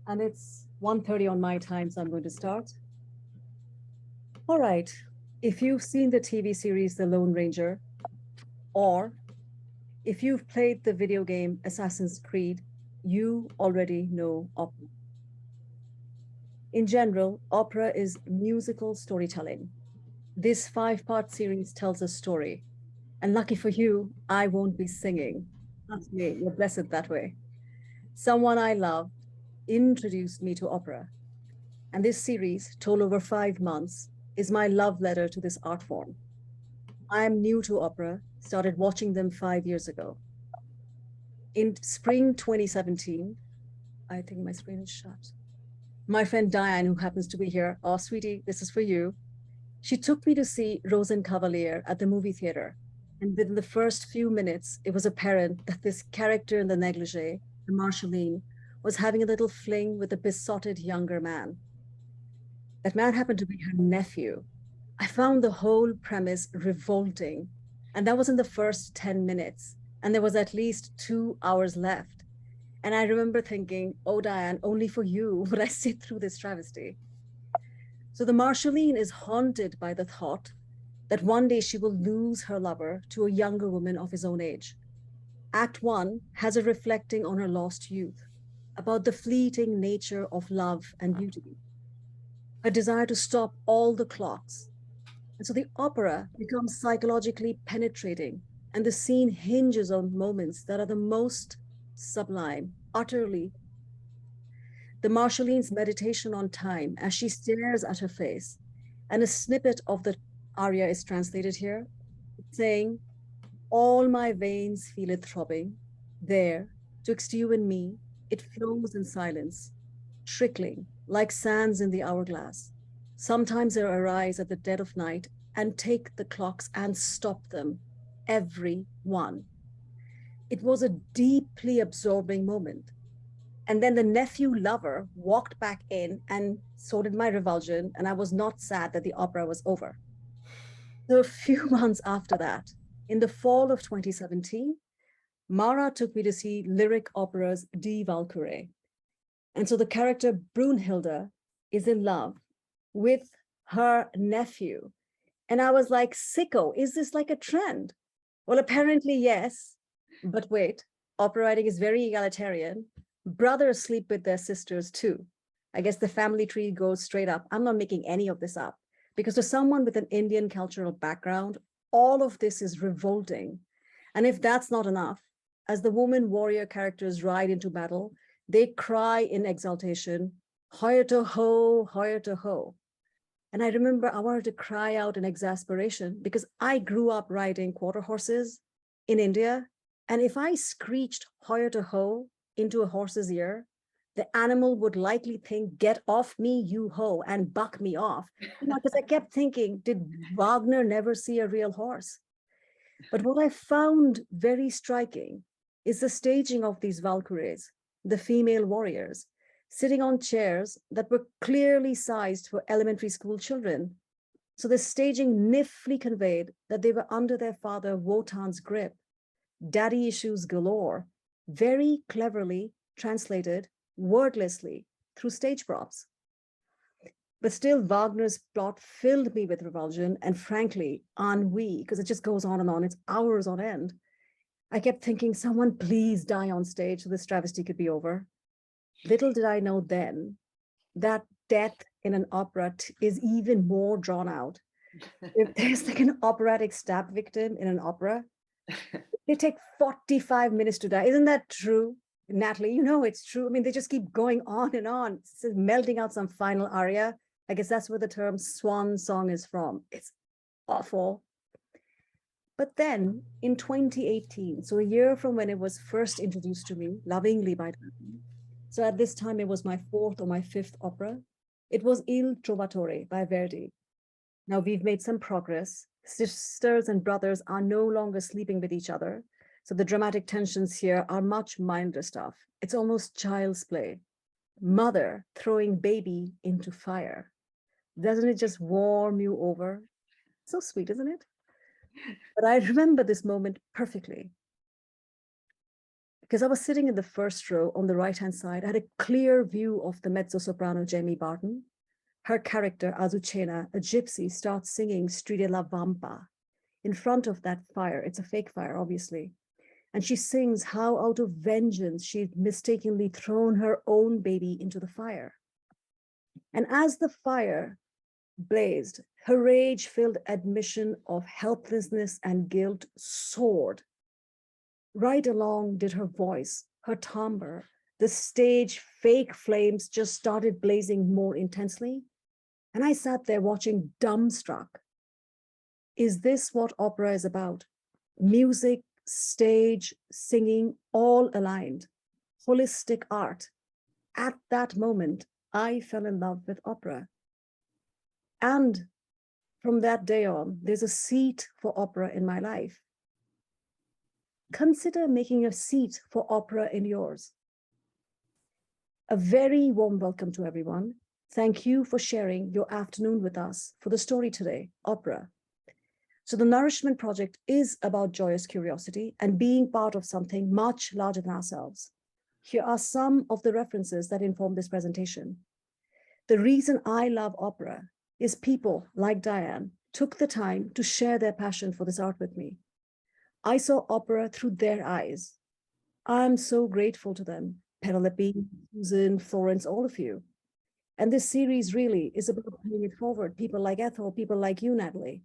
And it's 1:30 on my time, so I'm going to start. All right. If you've seen the TV series The Lone Ranger, or if you've played the video game Assassin's Creed, you already know opera. In general, opera is musical storytelling. This five-part series tells a story. And lucky for you, I won't be singing. Trust me, you're blessed that way. Someone I loved introduced me to opera. And this series, told over 5 months, is my love letter to this art form. I'm new to opera, started watching them 5 years ago. In spring 2017, I think my screen is shut. My friend Diane, who happens to be here, oh, sweetie, this is for you. She took me to see Rosenkavalier at the movie theater. And within the first few minutes, it was apparent that this character in the negligee, the Marceline, was having a little fling with a besotted younger man. That man happened to be her nephew. I found the whole premise revolting. And that was in the first 10 minutes. And there was at least 2 hours left. And I remember thinking, oh, Diane, only for you would I sit through this travesty. So the Marceline is haunted by the thought that one day she will lose her lover to a younger woman of his own age. Act one has her reflecting on her lost youth, about the fleeting nature of love and beauty, a desire to stop all the clocks. And so the opera becomes psychologically penetrating, and the scene hinges on moments that are the most sublime, utterly. The Marceline's meditation on time as she stares at her face, and a snippet of the aria is translated here, saying, all my veins feel it throbbing. There, twixt you and me, it flows in silence, trickling like sands in the hourglass. Sometimes they arise at the dead of night and take the clocks and stop them, every one. It was a deeply absorbing moment. And then the nephew lover walked back in, and so did my revulsion, and I was not sad that the opera was over. So a few months after that, in the fall of 2017, Mara took me to see lyric opera's Die Walküre. And so the character Brunhilde is in love with her nephew. And I was like, sicko, is this like a trend? Well, apparently, yes. But wait, opera writing is very egalitarian. Brothers sleep with their sisters too. I guess the family tree goes straight up. I'm not making any of this up, because to someone with an Indian cultural background, all of this is revolting. And if that's not enough, as the woman warrior characters ride into battle, they cry in exultation, hoya to ho, hoya to ho. And I remember I wanted to cry out in exasperation because I grew up riding quarter horses in India. And if I screeched hoya to ho into a horse's ear, the animal would likely think, get off me, you ho, and buck me off. Because I kept thinking, did Wagner never see a real horse? But what I found very striking is the staging of these Valkyries, the female warriors, sitting on chairs that were clearly sized for elementary school children. So the staging niffly conveyed that they were under their father Wotan's grip. Daddy issues galore, very cleverly translated wordlessly through stage props. But still, Wagner's plot filled me with revulsion and, frankly, ennui, because it just goes on and on. It's hours on end. I kept thinking, someone please die on stage so this travesty could be over. Little did I know then that death in an opera is even more drawn out. If there's like an operatic stab victim in an opera, they take 45 minutes to die. Isn't that true, Natalie? You know it's true. I mean, they just keep going on and on, melting out some final aria. I guess that's where the term swan song is from. It's awful. But then in 2018, so a year from when it was first introduced to me, lovingly by Diane, so at this time it was my fourth or my fifth opera, it was Il Trovatore by Verdi. Now we've made some progress. Sisters and brothers are no longer sleeping with each other. So the dramatic tensions here are much milder stuff. It's almost child's play. Mother throwing baby into fire. Doesn't it just warm you over? So sweet, isn't it? But I remember this moment perfectly. because I was sitting in the first row on the right-hand side. I had a clear view of the mezzo-soprano Jamie Barton. Her character, Azucena, a gypsy, starts singing Stride la Vampa in front of that fire. It's a fake fire, obviously. And she sings how out of vengeance she'd mistakenly thrown her own baby into the fire. And as the fire blazed, her rage-filled admission of helplessness and guilt soared. Right along did her voice, her timbre. The stage fake flames just started blazing more intensely. And I sat there watching dumbstruck. Is this what opera is about? Music, stage, singing, all aligned. Holistic art. At that moment, I fell in love with opera. And from that day on, there's a seat for opera in my life. Consider making a seat for opera in yours. A very warm welcome to everyone. Thank you for sharing your afternoon with us for the story today, opera. So the Nourishment Project is about joyous curiosity and being part of something much larger than ourselves. Here are some of the references that inform this presentation. The reason I love opera is people like Diane took the time to share their passion for this art with me. I saw opera through their eyes. I'm so grateful to them, Penelope, Susan, Florence, all of you. And this series really is about paying it forward, people like Ethel, people like you, Natalie.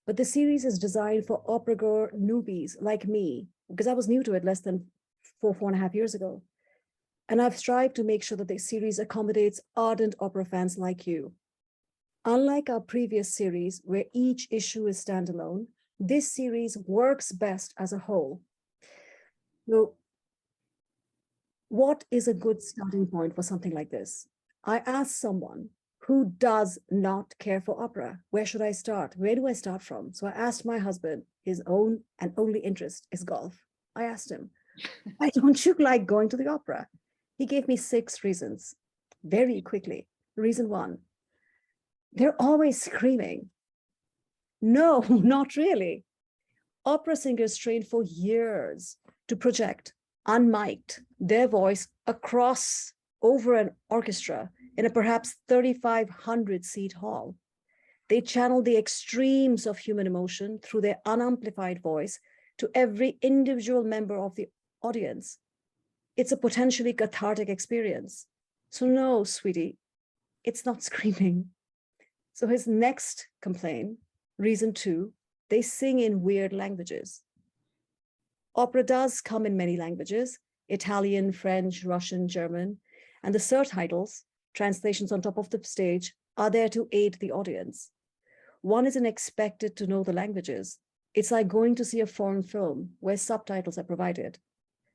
But the series is designed for opera-goer newbies like me, because I was new to it less than four and a half years ago. And I've strived to make sure that the series accommodates ardent opera fans like you. Unlike our previous series, where each issue is standalone, this series works best as a whole. So, what is a good starting point for something like this? I asked someone who does not care for opera. Where should I start? Where do I start from? So I asked my husband, his own and only interest is golf. I asked him, why don't you like going to the opera? He gave me 6 reasons very quickly. Reason 1, they're always screaming. No, not really. Opera singers train for years to project, unmiked, their voice across over an orchestra in a perhaps 3,500-seat hall. They channel the extremes of human emotion through their unamplified voice to every individual member of the audience. It's a potentially cathartic experience. So no, sweetie, it's not screaming. So his next complaint, reason 2, they sing in weird languages. Opera does come in many languages, Italian, French, Russian, German, and the subtitles, translations on top of the stage, are there to aid the audience. One isn't expected to know the languages. It's like going to see a foreign film where subtitles are provided.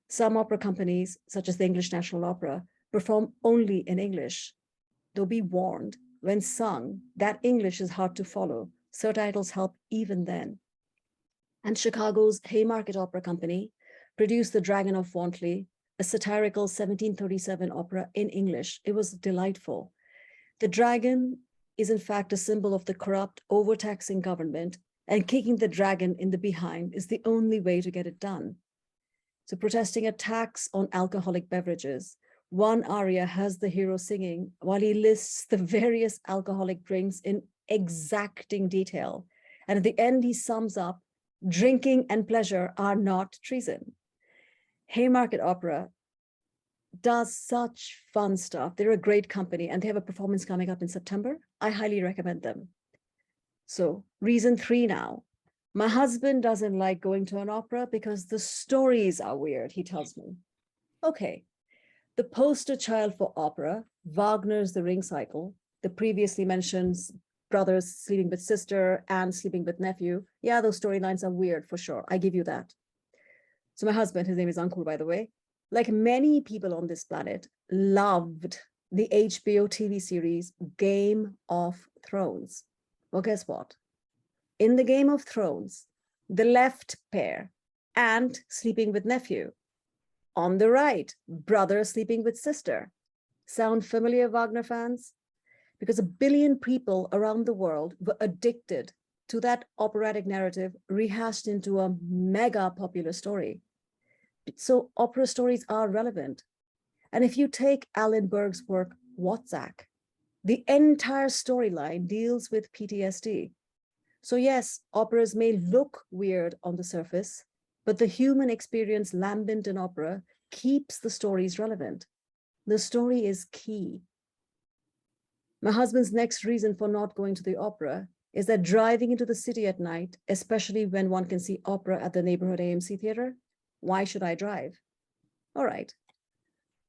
Some opera companies, such as the English National Opera, perform only in English. Though be warned, when sung, that English is hard to follow. Subtitles help even then. And Chicago's Haymarket Opera Company produced The Dragon of Wantley, a satirical 1737 opera in English. It was delightful. The dragon is in fact a symbol of the corrupt, overtaxing government, and kicking the dragon in the behind is the only way to get it done. So protesting a tax on alcoholic beverages, one aria has the hero singing while he lists the various alcoholic drinks in exacting detail. And at the end, he sums up, drinking and pleasure are not treason. Haymarket Opera does such fun stuff. They're a great company and they have a performance coming up in September. I highly recommend them. So reason 3 now. My husband doesn't like going to an opera because the stories are weird, he tells me. Okay, the poster child for opera, Wagner's The Ring Cycle, the previously mentioned brothers sleeping with sister and sleeping with nephew. Yeah, those storylines are weird for sure. I give you that. So my husband, his name is Ankur, by the way, like many people on this planet, loved the HBO TV series Game of Thrones. Well, guess what? In the Game of Thrones, the left pair, aunt sleeping with nephew. On the right, brother sleeping with sister. Sound familiar, Wagner fans? Because 1 billion people around the world were addicted to that operatic narrative rehashed into a mega popular story. So opera stories are relevant. And if you take Alan Berg's work, Whatsack, the entire storyline deals with PTSD. So yes, operas may look weird on the surface, but the human experience lambent in opera keeps the stories relevant. The story is key. My husband's next reason for not going to the opera is that driving into the city at night, especially when one can see opera at the neighborhood AMC theater, why should I drive? All right.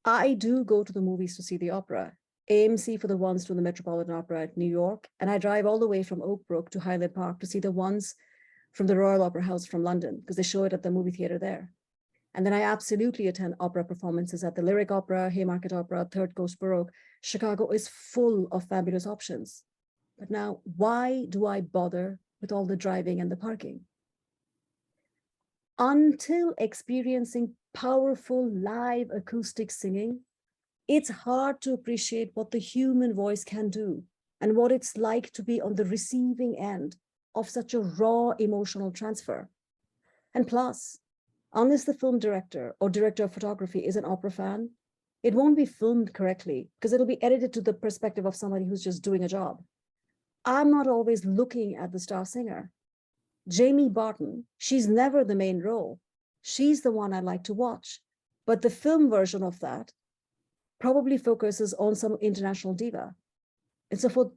I do go to the movies to see the opera, AMC for the ones from the Metropolitan Opera at New York, and I drive all the way from Oak Brook to Highland Park to see the ones from the Royal Opera House from London, because they show it at the movie theater there. And then I absolutely attend opera performances at the Lyric Opera, Haymarket Opera, Third Coast Baroque. Chicago is full of fabulous options. But now, why do I bother with all the driving and the parking? Until experiencing powerful live acoustic singing, it's hard to appreciate what the human voice can do and what it's like to be on the receiving end of such a raw emotional transfer. And plus, unless the film director or director of photography is an opera fan, it won't be filmed correctly because it'll be edited to the perspective of somebody who's just doing a job. I'm not always looking at the star singer. Jamie Barton, she's never the main role. She's the one I like to watch. But the film version of that probably focuses on some international diva. And so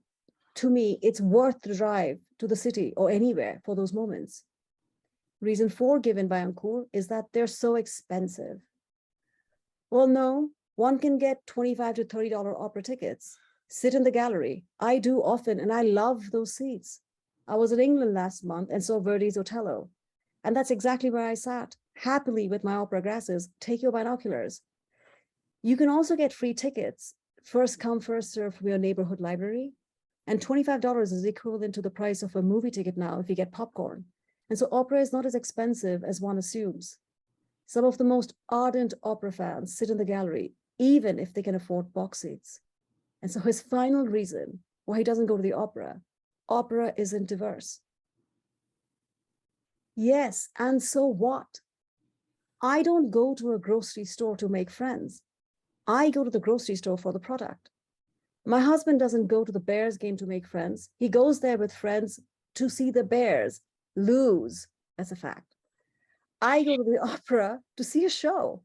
to me, it's worth the drive to the city or anywhere for those moments. Reason 4 given by Ankur is that they're so expensive. Well, no, one can get $25 to $30 opera tickets, sit in the gallery. I do often, and I love those seats. I was in England last month and saw Verdi's Otello. And that's exactly where I sat, happily with my opera glasses. Take your binoculars. You can also get free tickets, first come, first serve from your neighborhood library. And $25 is equivalent to the price of a movie ticket now if you get popcorn. And so opera is not as expensive as one assumes. Some of the most ardent opera fans sit in the gallery, even if they can afford box seats. And so his final reason why he doesn't go to the opera isn't diverse. Yes, and so what? I don't go to a grocery store to make friends. I go to the grocery store for the product. My husband doesn't go to the Bears game to make friends. He goes there with friends to see the Bears lose. That's a fact. I go to the opera to see a show.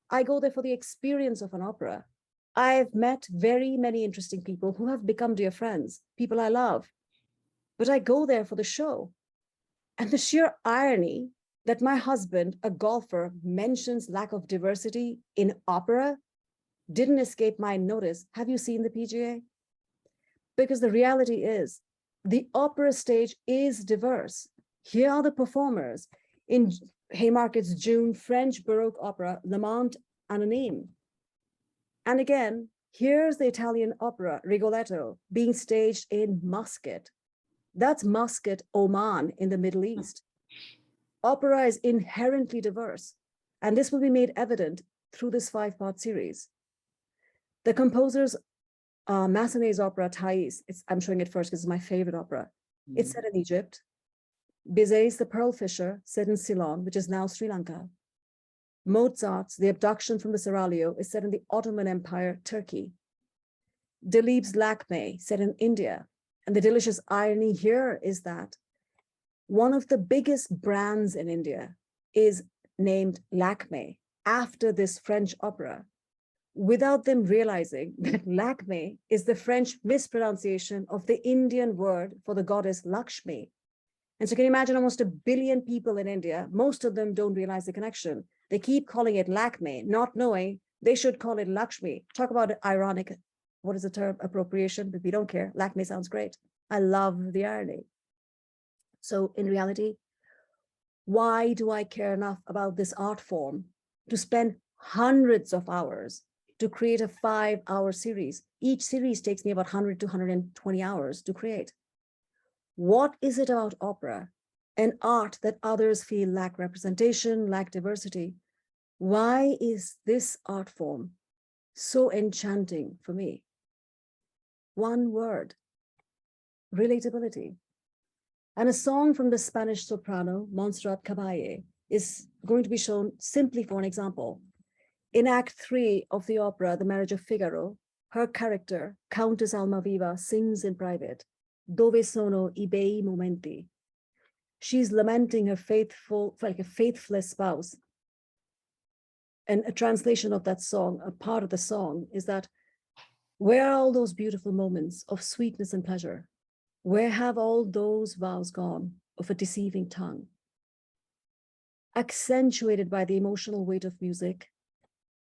I go there for the experience of an opera. I've met very many interesting people who have become dear friends, people I love. But I go there for the show. And the sheer irony that my husband, a golfer, mentions lack of diversity in opera didn't escape my notice. Have you seen the PGA? Because the reality is the opera stage is diverse. Here are the performers in Haymarket's June French Baroque opera, L'Amant Anonyme. And again, here's the Italian opera, Rigoletto, being staged in Muscat. That's Muscat, Oman in the Middle East. Opera is inherently diverse, and this will be made evident through this 5-part series. The composer's Massenet's opera, Thais, I'm showing it first because it's my favorite opera. It's set in Egypt. Bizet's The Pearl Fisher, set in Ceylon, which is now Sri Lanka. Mozart's The Abduction from the Seraglio is set in the Ottoman Empire, Turkey. Dilip's Lakme, set in India. And the delicious irony here is that one of the biggest brands in India is named Lakme after this French opera, without them realizing that Lakme is the French mispronunciation of the Indian word for the goddess Lakshmi. And so can you imagine almost 1 billion people in India, most of them don't realize the connection. They keep calling it Lakme, not knowing they should call it Lakshmi. Talk about ironic, what is the term, appropriation, but we don't care. Lakme sounds great. I love the irony. So in reality, why do I care enough about this art form to spend hundreds of hours to create a 5-hour series? Each series takes me about 100 to 120 hours to create. What is it about opera, an art that others feel lack representation, lack diversity? Why is this art form so enchanting for me? One word: relatability. And a song from the Spanish soprano, Montserrat Caballé, is going to be shown simply for an example. In Act 3 of the opera, The Marriage of Figaro, her character, Countess Almaviva, sings in private, Dove sono I bei momenti. She's lamenting her like a faithless spouse. And a translation of that song, a part of the song, is that, where are all those beautiful moments of sweetness and pleasure? Where have all those vows gone of a deceiving tongue? Accentuated by the emotional weight of music,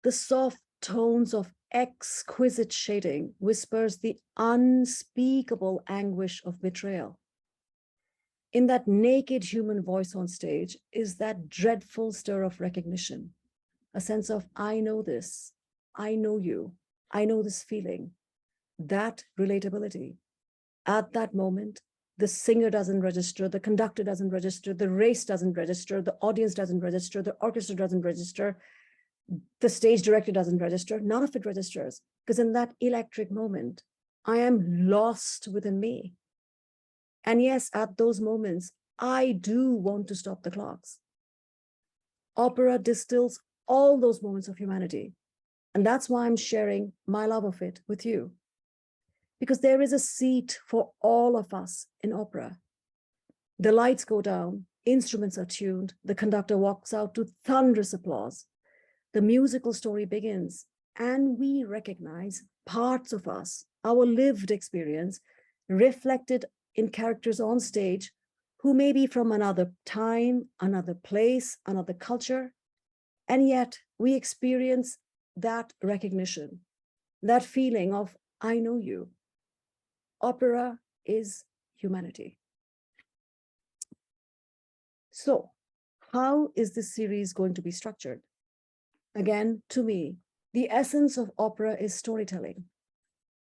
the soft tones of exquisite shading whispers the unspeakable anguish of betrayal. In that naked human voice on stage is that dreadful stir of recognition, a sense of, I know this, I know you, I know this feeling, that relatability. At that moment, the singer doesn't register, the conductor doesn't register, the race doesn't register, the audience doesn't register, the orchestra doesn't register, the stage director doesn't register, none of it registers. Because in that electric moment, I am lost within me. And yes, at those moments, I do want to stop the clocks. Opera distills all those moments of humanity. And that's why I'm sharing my love of it with you. Because there is a seat for all of us in opera. The lights go down, instruments are tuned, the conductor walks out to thunderous applause. The musical story begins, and we recognize parts of us, our lived experience, reflected in characters on stage who may be from another time, another place, another culture, and yet we experience that recognition, that feeling of, I know you. Opera is humanity. So, how is this series going to be structured? Again, to me, the essence of opera is storytelling,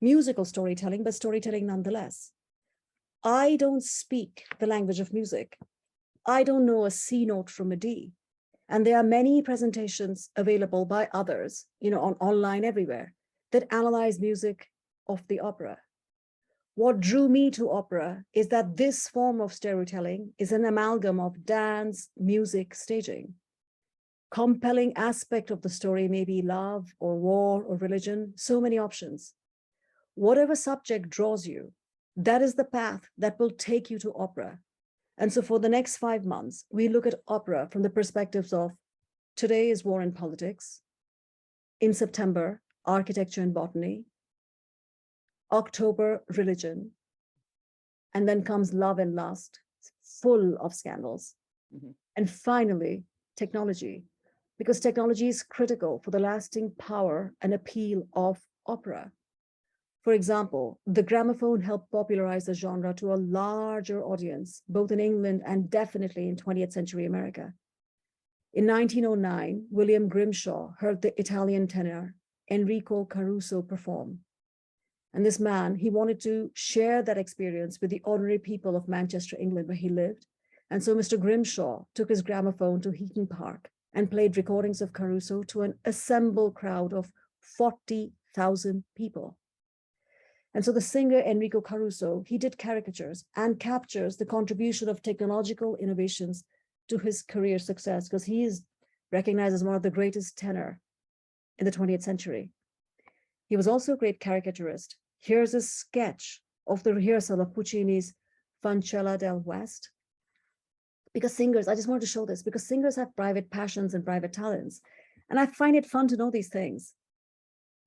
musical storytelling, but storytelling nonetheless. I don't speak the language of music. I don't know a C note from a D. And there are many presentations available by others, on online everywhere, that analyze music of the opera. What drew me to opera is that this form of storytelling is an amalgam of dance, music, staging. Compelling aspect of the story may be love or war or religion, so many options. Whatever subject draws you, that is the path that will take you to opera. And so for the next 5 months, we look at opera from the perspectives of today is war and politics, in September, architecture and botany, October, religion, and then comes love and lust, full of scandals. Mm-hmm. And finally, technology, because technology is critical for the lasting power and appeal of opera. For example, the gramophone helped popularize the genre to a larger audience, both in England and definitely in 20th century America. In 1909, William Grimshaw heard the Italian tenor Enrico Caruso perform. And this man, he wanted to share that experience with the ordinary people of Manchester, England, where he lived. And so Mr. Grimshaw took his gramophone to Heaton Park and played recordings of Caruso to an assembled crowd of 40,000 people. And so the singer Enrico Caruso, he did caricatures and captures the contribution of technological innovations to his career success, because he is recognized as one of the greatest tenor in the 20th century. He was also a great caricaturist. Here's a sketch of the rehearsal of Puccini's Fancella del West. Because singers, I just wanted to show this, because singers have private passions and private talents. And I find it fun to know these things.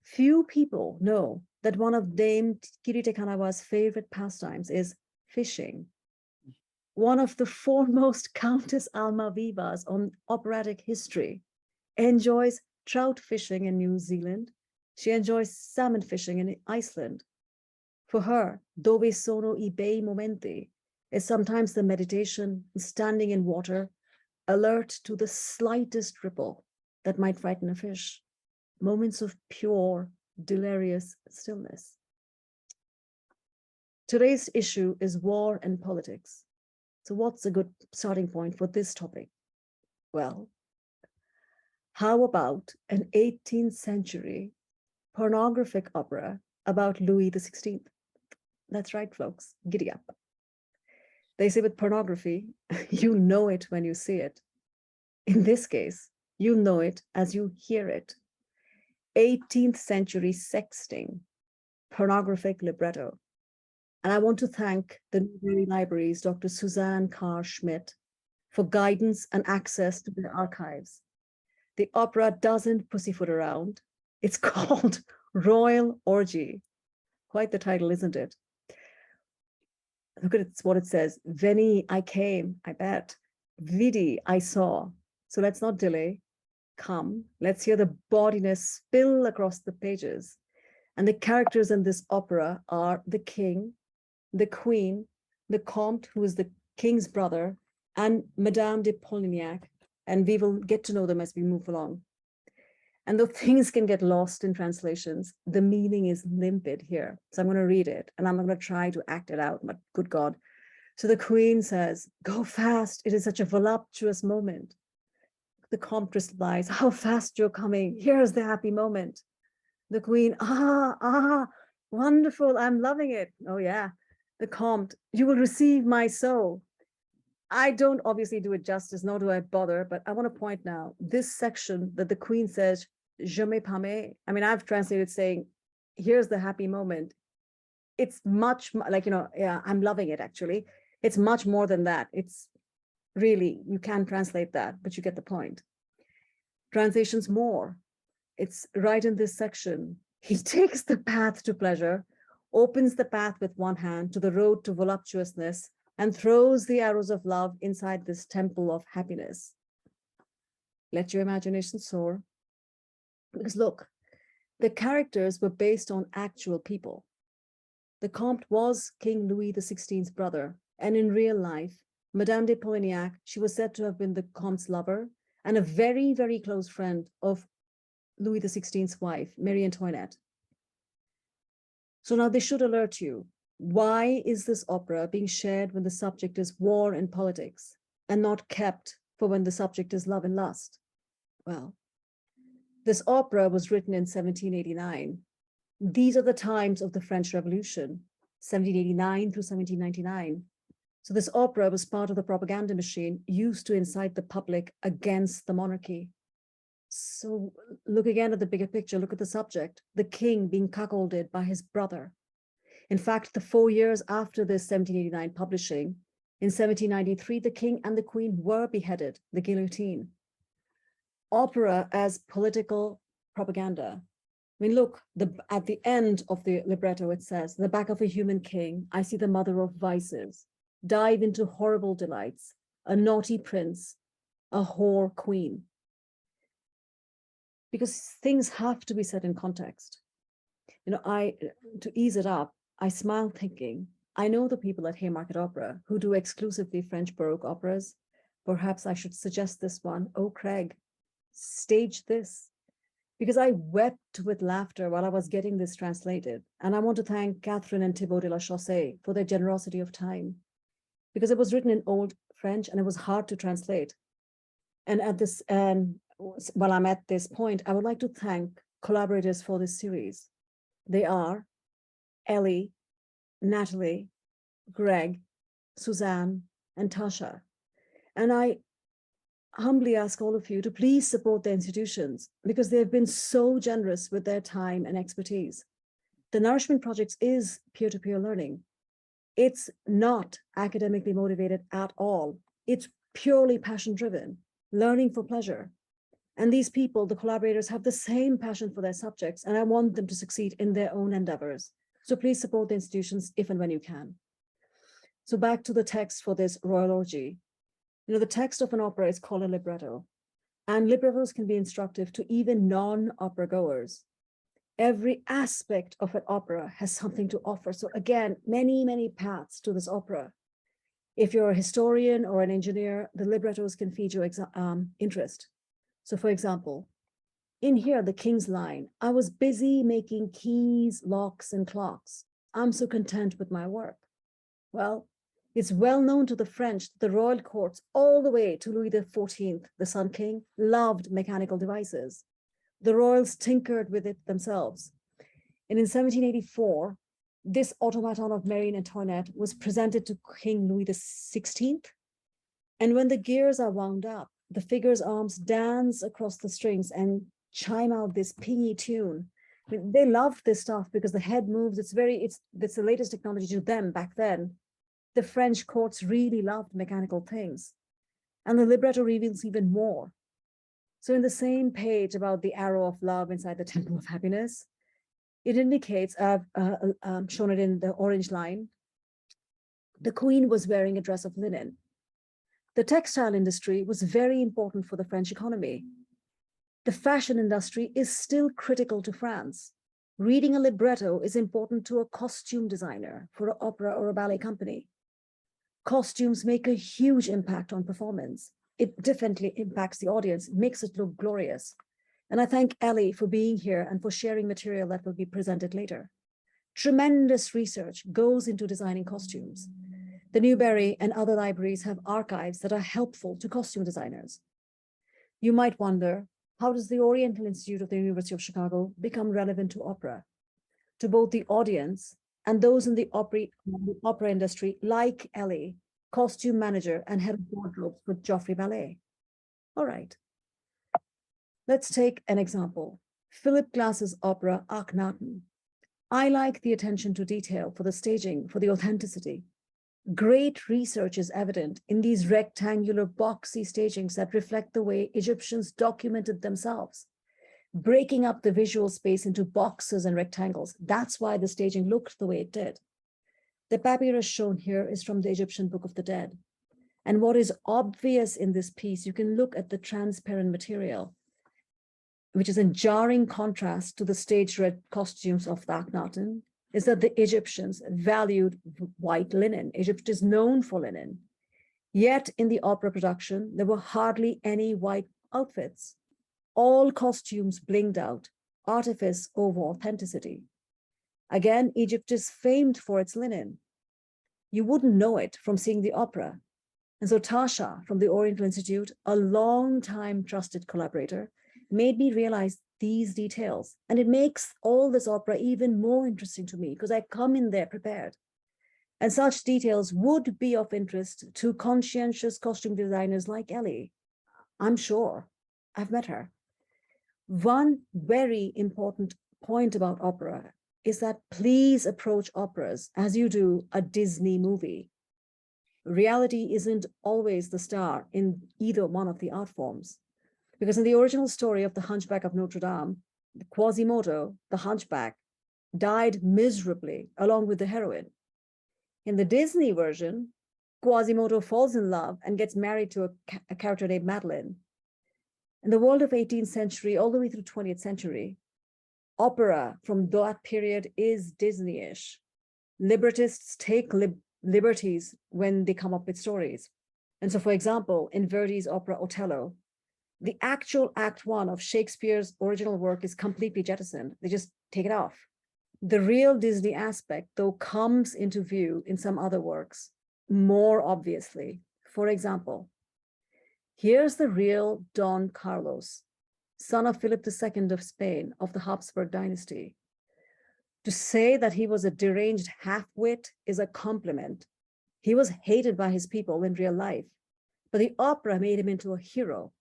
Few people know that one of Dame Kirite Kanawa's favorite pastimes is fishing. One of the foremost Countess Almavivas on operatic history enjoys trout fishing in New Zealand. She enjoys salmon fishing in Iceland. For her, Dove sono I bei momenti is sometimes the meditation, standing in water, alert to the slightest ripple that might frighten a fish. Moments of pure, delirious stillness. Today's issue is war and politics. So what's a good starting point for this topic? Well, how about an 18th century pornographic opera about Louis XVI? That's right, folks, giddy up. They say with pornography, you know it when you see it. In this case, you know it as you hear it. 18th century sexting, pornographic libretto. And I want to thank the Newberry Library's Dr. Suzanne Carr Schmidt for guidance and access to their archives. The opera doesn't pussyfoot around. It's called Royal Orgy. Quite the title, isn't it? Look at what it says. Veni, I came, I bet. Vidi, I saw. So let's not delay. Come, let's hear the bodiness spill across the pages. And the characters in this opera are the king, the queen, the comte, who is the king's brother, and Madame de Polignac. And we will get to know them as we move along. And though things can get lost in translations, the meaning is limpid here. So I'm going to read it, and I'm going to try to act it out, but good God. So the queen says, "Go fast, it is such a voluptuous moment." The comte replies, "How fast you're coming. Here's the happy moment." The queen, wonderful, I'm loving it. Oh yeah. The comte, "You will receive my soul." I don't obviously do it justice, nor do I bother, but I want to point now, this section that the queen says, "Je me permets," I mean, I've translated saying, "Here's the happy moment." It's much like, yeah, I'm loving it actually. It's much more than that. It's really, you can translate that, but you get the point. Translations more. It's right in this section. He takes the path to pleasure, opens the path with one hand to the road to voluptuousness, and throws the arrows of love inside this temple of happiness. Let your imagination soar. Because look, the characters were based on actual people. The comte was King Louis XVI's brother, and in real life, Madame de Polignac, she was said to have been the comte's lover and a very, very close friend of Louis XVI's wife, Marie Antoinette. So now this should alert you. Why is this opera being shared when the subject is war and politics and not kept for when the subject is love and lust? Well, this opera was written in 1789. These are the times of the French Revolution, 1789 through 1799. So this opera was part of the propaganda machine used to incite the public against the monarchy. So look again at the bigger picture, look at the subject, the king being cuckolded by his brother. In fact, the 4 years after this 1789 publishing, in 1793, the king and the queen were beheaded, the guillotine. Opera as political propaganda. I mean, look, at the end of the libretto, it says, "The back of a human king, I see the mother of vices, dive into horrible delights, a naughty prince, a whore queen." Because things have to be set in context. To ease it up, I smile thinking, I know the people at Haymarket Opera who do exclusively French Baroque operas. Perhaps I should suggest this one. Oh, Craig, stage this. Because I wept with laughter while I was getting this translated. And I want to thank Catherine and Thibault de la Chaussée for their generosity of time. Because it was written in Old French and it was hard to translate. And while I'm at this point, I would like to thank collaborators for this series. They are Ellie, Natalie, Greg, Suzanne, and Tasha. And I humbly ask all of you to please support the institutions because they have been so generous with their time and expertise. The Nourishment Project is peer-to-peer learning. It's not academically motivated at all. It's purely passion-driven, learning for pleasure. And these people, the collaborators, have the same passion for their subjects, and I want them to succeed in their own endeavors. So please support the institutions if and when you can. So back to the text for this Royal Orgy. The text of an opera is called a libretto, and librettos can be instructive to even non-opera goers. Every aspect of an opera has something to offer. So again, many, many paths to this opera. If you're a historian or an engineer, the librettos can feed your interest. So for example, in here, the king's line, "I was busy making keys, locks, and clocks. I'm so content with my work." Well, it's well known to the French that the royal courts, all the way to Louis XIV, the Sun King, loved mechanical devices. The royals tinkered with it themselves. And in 1784, this automaton of Marie Antoinette was presented to King Louis XVI. And when the gears are wound up, the figure's arms dance across the strings and chime out this pingy tune. I mean, they loved this stuff because the head moves. It's the latest technology to them back then. The French courts really loved mechanical things. And the libretto reveals even more. So in the same page about the arrow of love inside the temple of happiness, it indicates, I've shown it in the orange line, the queen was wearing a dress of linen. The textile industry was very important for the French economy. The fashion industry is still critical to France. Reading a libretto is important to a costume designer for an opera or a ballet company. Costumes make a huge impact on performance. It definitely impacts the audience, makes it look glorious. And I thank Ellie for being here and for sharing material that will be presented later. Tremendous research goes into designing costumes. The Newberry and other libraries have archives that are helpful to costume designers. You might wonder, how does the Oriental Institute of the University of Chicago become relevant to opera? To both the audience and those in the opera industry, like Ellie, costume manager and head of wardrobe for Joffrey Ballet. All right. Let's take an example. Philip Glass's opera, Akhenaten. I like the attention to detail for the staging, for the authenticity. Great research is evident in these rectangular boxy stagings that reflect the way Egyptians documented themselves, breaking up the visual space into boxes and rectangles. That's why the staging looked the way it did. The papyrus shown here is from the Egyptian Book of the Dead. And what is obvious in this piece, you can look at the transparent material, which is in jarring contrast to the stage red costumes of the Akhenaten, is that the Egyptians valued white linen. Egypt is known for linen. Yet in the opera production, there were hardly any white outfits. All costumes blinged out, artifice over authenticity. Again, Egypt is famed for its linen. You wouldn't know it from seeing the opera. And so Tasha from the Oriental Institute, a long-time trusted collaborator, made me realize these details. And it makes all this opera even more interesting to me because I come in there prepared. And such details would be of interest to conscientious costume designers like Ellie. I'm sure. I've met her. One very important point about opera is that please approach operas as you do a Disney movie. Reality isn't always the star in either one of the art forms. Because in the original story of the Hunchback of Notre Dame, Quasimodo, the hunchback, died miserably along with the heroine. In the Disney version, Quasimodo falls in love and gets married to a character named Madeline. In the world of 18th century, all the way through 20th century, opera from that period is Disney-ish. Librettists take liberties when they come up with stories. And so, for example, in Verdi's opera Othello, the actual Act 1 of Shakespeare's original work is completely jettisoned. They just take it off. The real Disney aspect, though, comes into view in some other works, more obviously. For example, here's the real Don Carlos, son of Philip II of Spain of the Habsburg dynasty. To say that he was a deranged half-wit is a compliment. He was hated by his people in real life, but the opera made him into a hero.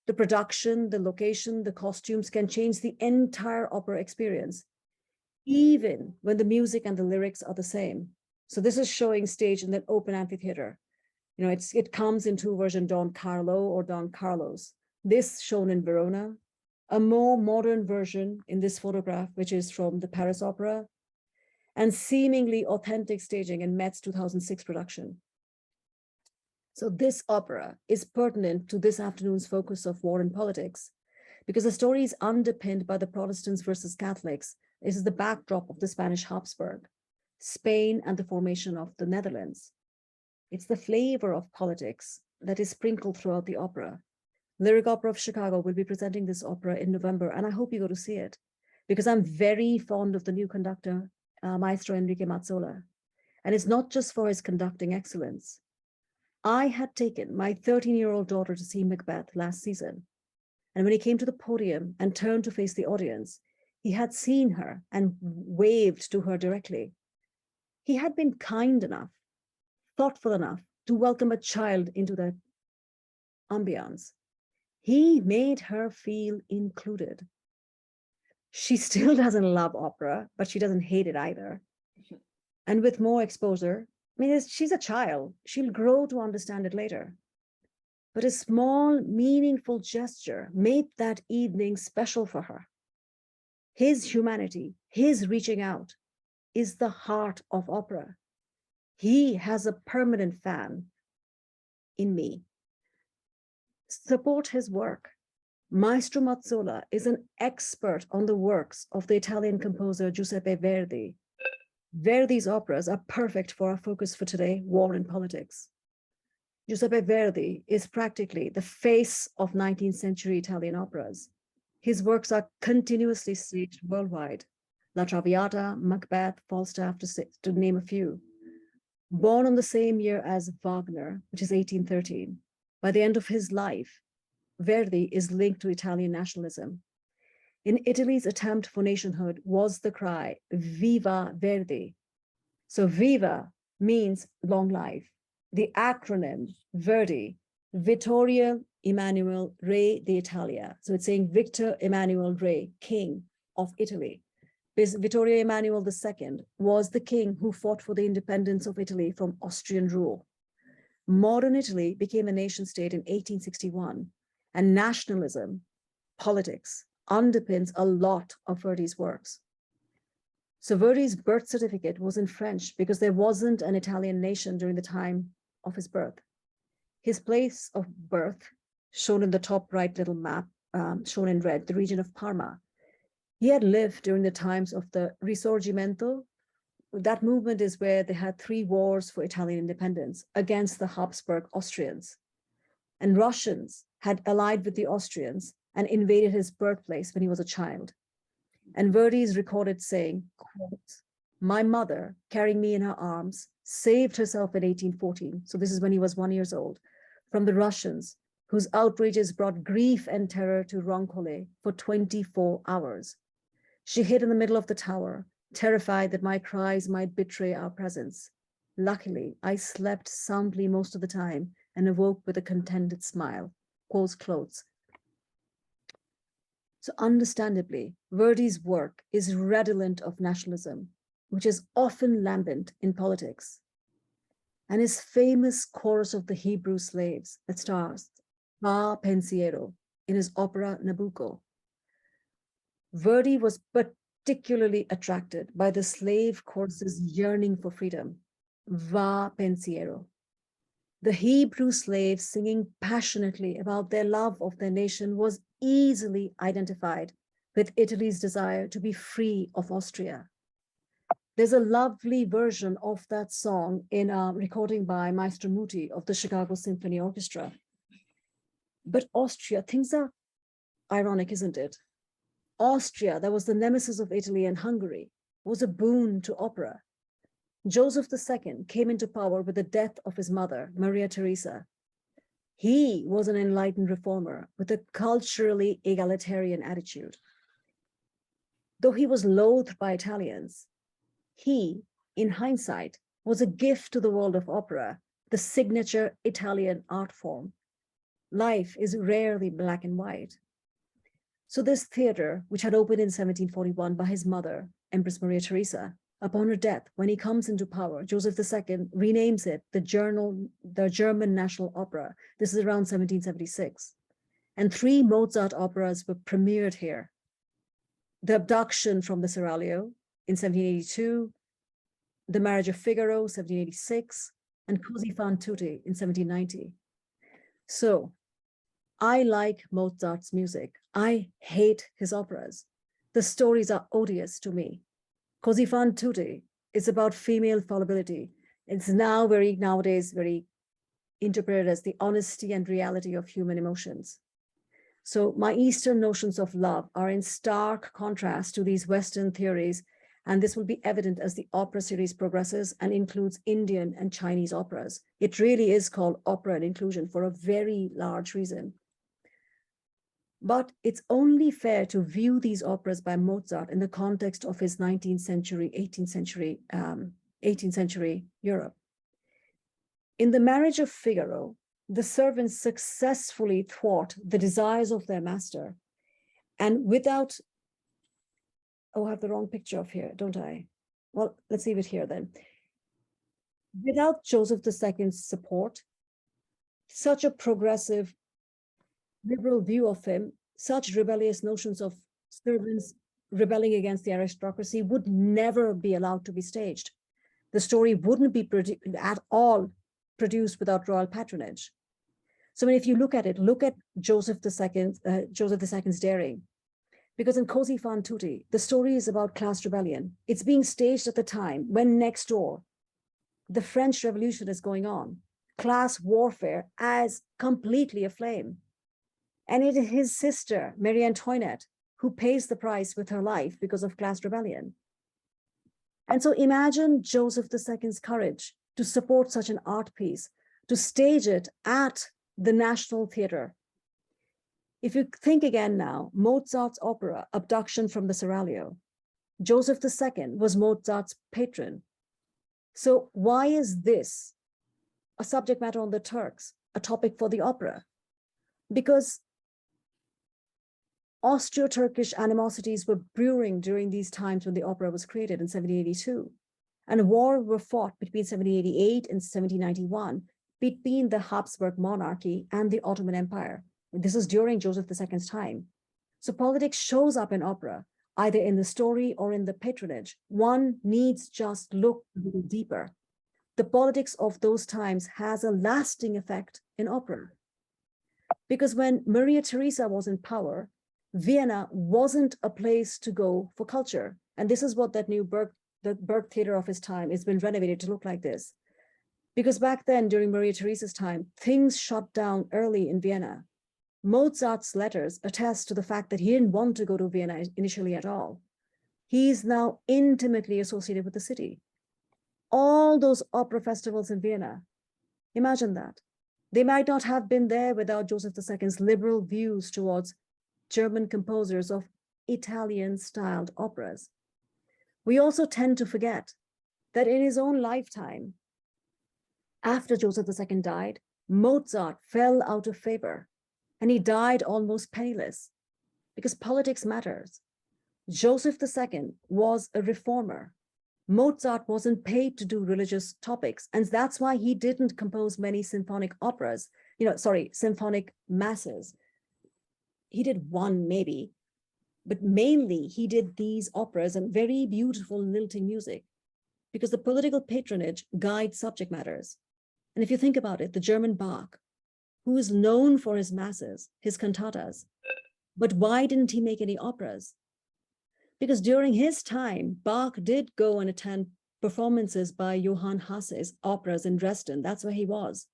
The production, the location, the costumes can change the entire opera experience, even when the music and the lyrics are the same. So this is showing stage in an open amphitheater. You know, it comes in two versions, Don Carlo or Don Carlos. This shown in Verona, a more modern version in this photograph, which is from the Paris Opera, and seemingly authentic staging in Met's 2006 production. So this opera is pertinent to this afternoon's focus of war and politics, because the story is underpinned by the Protestants versus Catholics. This is the backdrop of the Spanish Habsburg, Spain, and the formation of the Netherlands. It's the flavor of politics that is sprinkled throughout the opera. Lyric Opera of Chicago will be presenting this opera in November, and I hope you go to see it, because I'm very fond of the new conductor, Maestro Enrique Mazzola. And it's not just for his conducting excellence. I had taken my 13-year-old daughter to see Macbeth last season. And when he came to the podium and turned to face the audience, he had seen her and waved to her directly. He had been kind enough, thoughtful enough to welcome a child into that ambiance. He made her feel included. She still doesn't love opera, but she doesn't hate it either. And with more exposure, I mean, she's a child. She'll grow to understand it later. But a small, meaningful gesture made that evening special for her. His humanity, his reaching out, is the heart of opera. He has a permanent fan in me. Support his work. Maestro Mazzola is an expert on the works of the Italian composer Giuseppe Verdi. Verdi's operas are perfect for our focus for today, war and politics. Giuseppe Verdi is practically the face of 19th century Italian operas. His works are continuously staged worldwide. La Traviata, Macbeth, Falstaff, to name a few. Born on the same year as Wagner, which is 1813, by the end of his life, Verdi is linked to Italian nationalism. In Italy's attempt for nationhood was the cry, Viva Verdi. So viva means long life. The acronym Verdi, Vittorio Emanuele Re d'Italia. So it's saying Victor Emmanuel Re, King of Italy. Vittorio Emanuele II was the king who fought for the independence of Italy from Austrian rule. Modern Italy became a nation state in 1861, and nationalism, politics, underpins a lot of Verdi's works. So Verdi's birth certificate was in French because there wasn't an Italian nation during the time of his birth. His place of birth, shown in the top right little map, shown in red, the region of Parma. He had lived during the times of the Risorgimento. That movement is where they had 3 wars for Italian independence against the Habsburg Austrians. And Russians had allied with the Austrians and invaded his birthplace when he was a child. And Verdi is recorded saying, quote, "My mother, carrying me in her arms, saved herself in 1814," so this is when he was 1 year old, "from the Russians, whose outrages brought grief and terror to Roncole for 24 hours. She hid in the middle of the tower, terrified that my cries might betray our presence. Luckily, I slept soundly most of the time and awoke with a contented smile." Close quotes. So understandably, Verdi's work is redolent of nationalism, which is often lambent in politics. And his famous chorus of the Hebrew slaves that stars Va Pensiero in his opera Nabucco. Verdi was particularly attracted by the slave chorus's yearning for freedom. Va Pensiero. The Hebrew slaves singing passionately about their love of their nation was easily identified with Italy's desire to be free of Austria. There's a lovely version of that song in a recording by Maestro Muti of the Chicago Symphony Orchestra. But Austria, things are ironic, isn't it? Austria, that was the nemesis of Italy and Hungary, was a boon to opera. Joseph II came into power with the death of his mother, Maria Theresa. He was an enlightened reformer with a culturally egalitarian attitude. Though he was loathed by Italians, he, in hindsight, was a gift to the world of opera, the signature Italian art form. Life is rarely black and white. So this theater, which had opened in 1741 by his mother, Empress Maria Theresa, upon her death, when he comes into power, Joseph II renames it the German National Opera. This is around 1776. And 3 Mozart operas were premiered here. The Abduction from the Seraglio in 1782, The Marriage of Figaro, 1786, and Cosi fan tutti in 1790. So I like Mozart's music. I hate his operas. The stories are odious to me. Cosi fan tutti is about female fallibility. It's now nowadays very interpreted as the honesty and reality of human emotions. So my Eastern notions of love are in stark contrast to these Western theories, and this will be evident as the opera series progresses and includes Indian and Chinese operas. It really is called opera and inclusion for a very large reason. But it's only fair to view these operas by Mozart in the context of his 19th century, 18th century Europe. In The Marriage of Figaro, the servants successfully thwart the desires of their master. And without, oh, I have the wrong picture of here, don't I? Well, let's leave it here then. Without Joseph II's support, such a progressive liberal view of him, such rebellious notions of servants rebelling against the aristocracy would never be allowed to be staged. The story wouldn't be at all produced without royal patronage. So if you look at it, look at Joseph II's daring. Because in Cosi fan tutti, the story is about class rebellion. It's being staged at the time when next door, the French Revolution is going on, class warfare as completely aflame. And it is his sister, Marie Antoinette, who pays the price with her life because of class rebellion. And so imagine Joseph II's courage to support such an art piece, to stage it at the National Theatre. If you think again now, Mozart's opera, Abduction from the Seraglio, Joseph II was Mozart's patron. So why is this a subject matter on the Turks, a topic for the opera? Because Austro-Turkish animosities were brewing during these times when the opera was created in 1782. And a war were fought between 1788 and 1791 between the Habsburg monarchy and the Ottoman Empire. This is during Joseph II's time. So politics shows up in opera, either in the story or in the patronage. One needs just look a little deeper. The politics of those times has a lasting effect in opera. Because when Maria Theresa was in power, Vienna wasn't a place to go for culture. And this is what that new the Berg Theater of his time has been renovated to look like this. Because back then, during Maria Theresa's time, things shut down early in Vienna. Mozart's letters attest to the fact that he didn't want to go to Vienna initially at all. He's now intimately associated with the city. All those opera festivals in Vienna, imagine that. They might not have been there without Joseph II's liberal views towards German composers of Italian-styled operas. We also tend to forget that in his own lifetime, after Joseph II died, Mozart fell out of favor and he died almost penniless because politics matters. Joseph II was a reformer. Mozart wasn't paid to do religious topics, and that's why he didn't compose many symphonic operas, symphonic masses. He did one maybe, but mainly he did these operas and very beautiful lilting music because the political patronage guides subject matters. And if you think about it, the German Bach, who is known for his masses, his cantatas, but why didn't he make any operas? Because during his time, Bach did go and attend performances by Johann Hasse's operas in Dresden. That's where he was.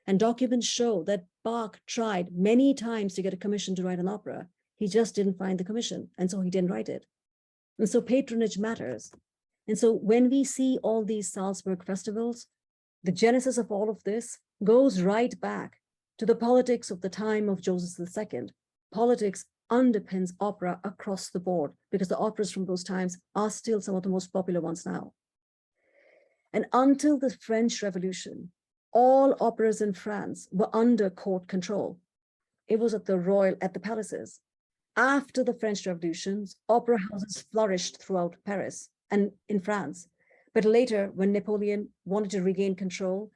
And documents show that Bach tried many times to get a commission to write an opera. He just didn't find the commission, and so he didn't write it. And so patronage matters. And so when we see all these Salzburg festivals, the genesis of all of this goes right back to the politics of the time of Joseph II. Politics underpins opera across the board because the operas from those times are still some of the most popular ones now. And until the French Revolution, all operas in France were under court control. It was at the palaces. After the French Revolutions, opera houses flourished throughout Paris and in France. But later, when Napoleon wanted to regain control,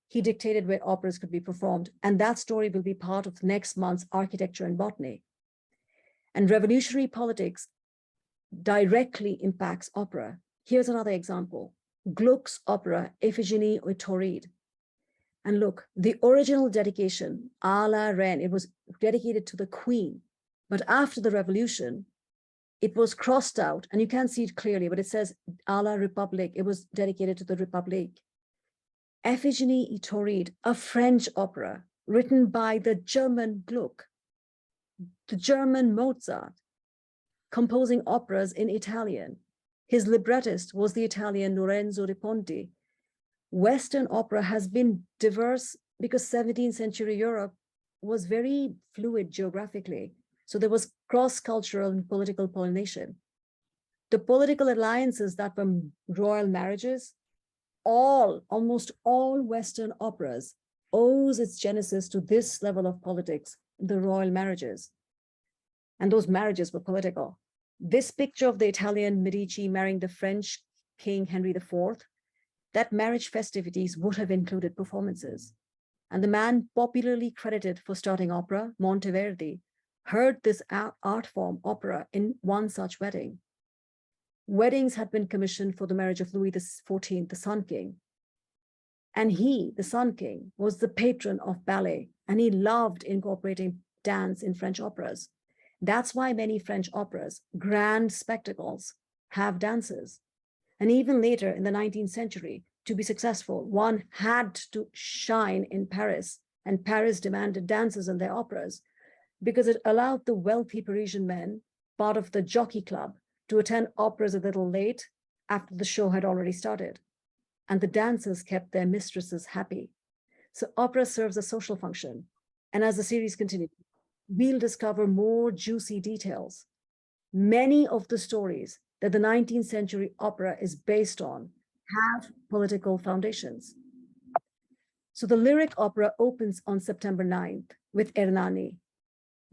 he dictated where operas could be performed. And that story will be part of next month's Architecture and Botany. And revolutionary politics directly impacts opera. Here's another example. Gluck's opera, Iphigenie et Tauride. And look, the original dedication, à la reine, it was dedicated to the queen. But after the revolution, it was crossed out, and you can't see it clearly, but it says à la République. It was dedicated to the République. Iphigenie et Tauride, a French opera written by the German Gluck, the German Mozart, composing operas in Italian. His librettist was the Italian Lorenzo de Ponti. Western opera has been diverse because 17th century Europe was very fluid geographically. So there was cross-cultural and political pollination. The political alliances that were royal marriages, almost all Western operas owes its genesis to this level of politics, the royal marriages. And those marriages were political. This picture of the Italian Medici marrying the French King Henry IV, that marriage festivities would have included performances. And the man popularly credited for starting opera, Monteverdi, heard this art form, opera, in one such wedding. Weddings had been commissioned for the marriage of Louis XIV, the Sun King. And he, the Sun King, was the patron of ballet, and he loved incorporating dance in French operas. That's why many French operas, grand spectacles, have dances. And even later in the 19th century, to be successful, one had to shine in Paris, and Paris demanded dances in their operas because it allowed the wealthy Parisian men, part of the jockey club, to attend operas a little late after the show had already started. And the dancers kept their mistresses happy. So opera serves a social function. And as the series continues, we'll discover more juicy details. Many of the stories that the 19th century opera is based on have political foundations. So the lyric opera opens on September 9th with Ernani.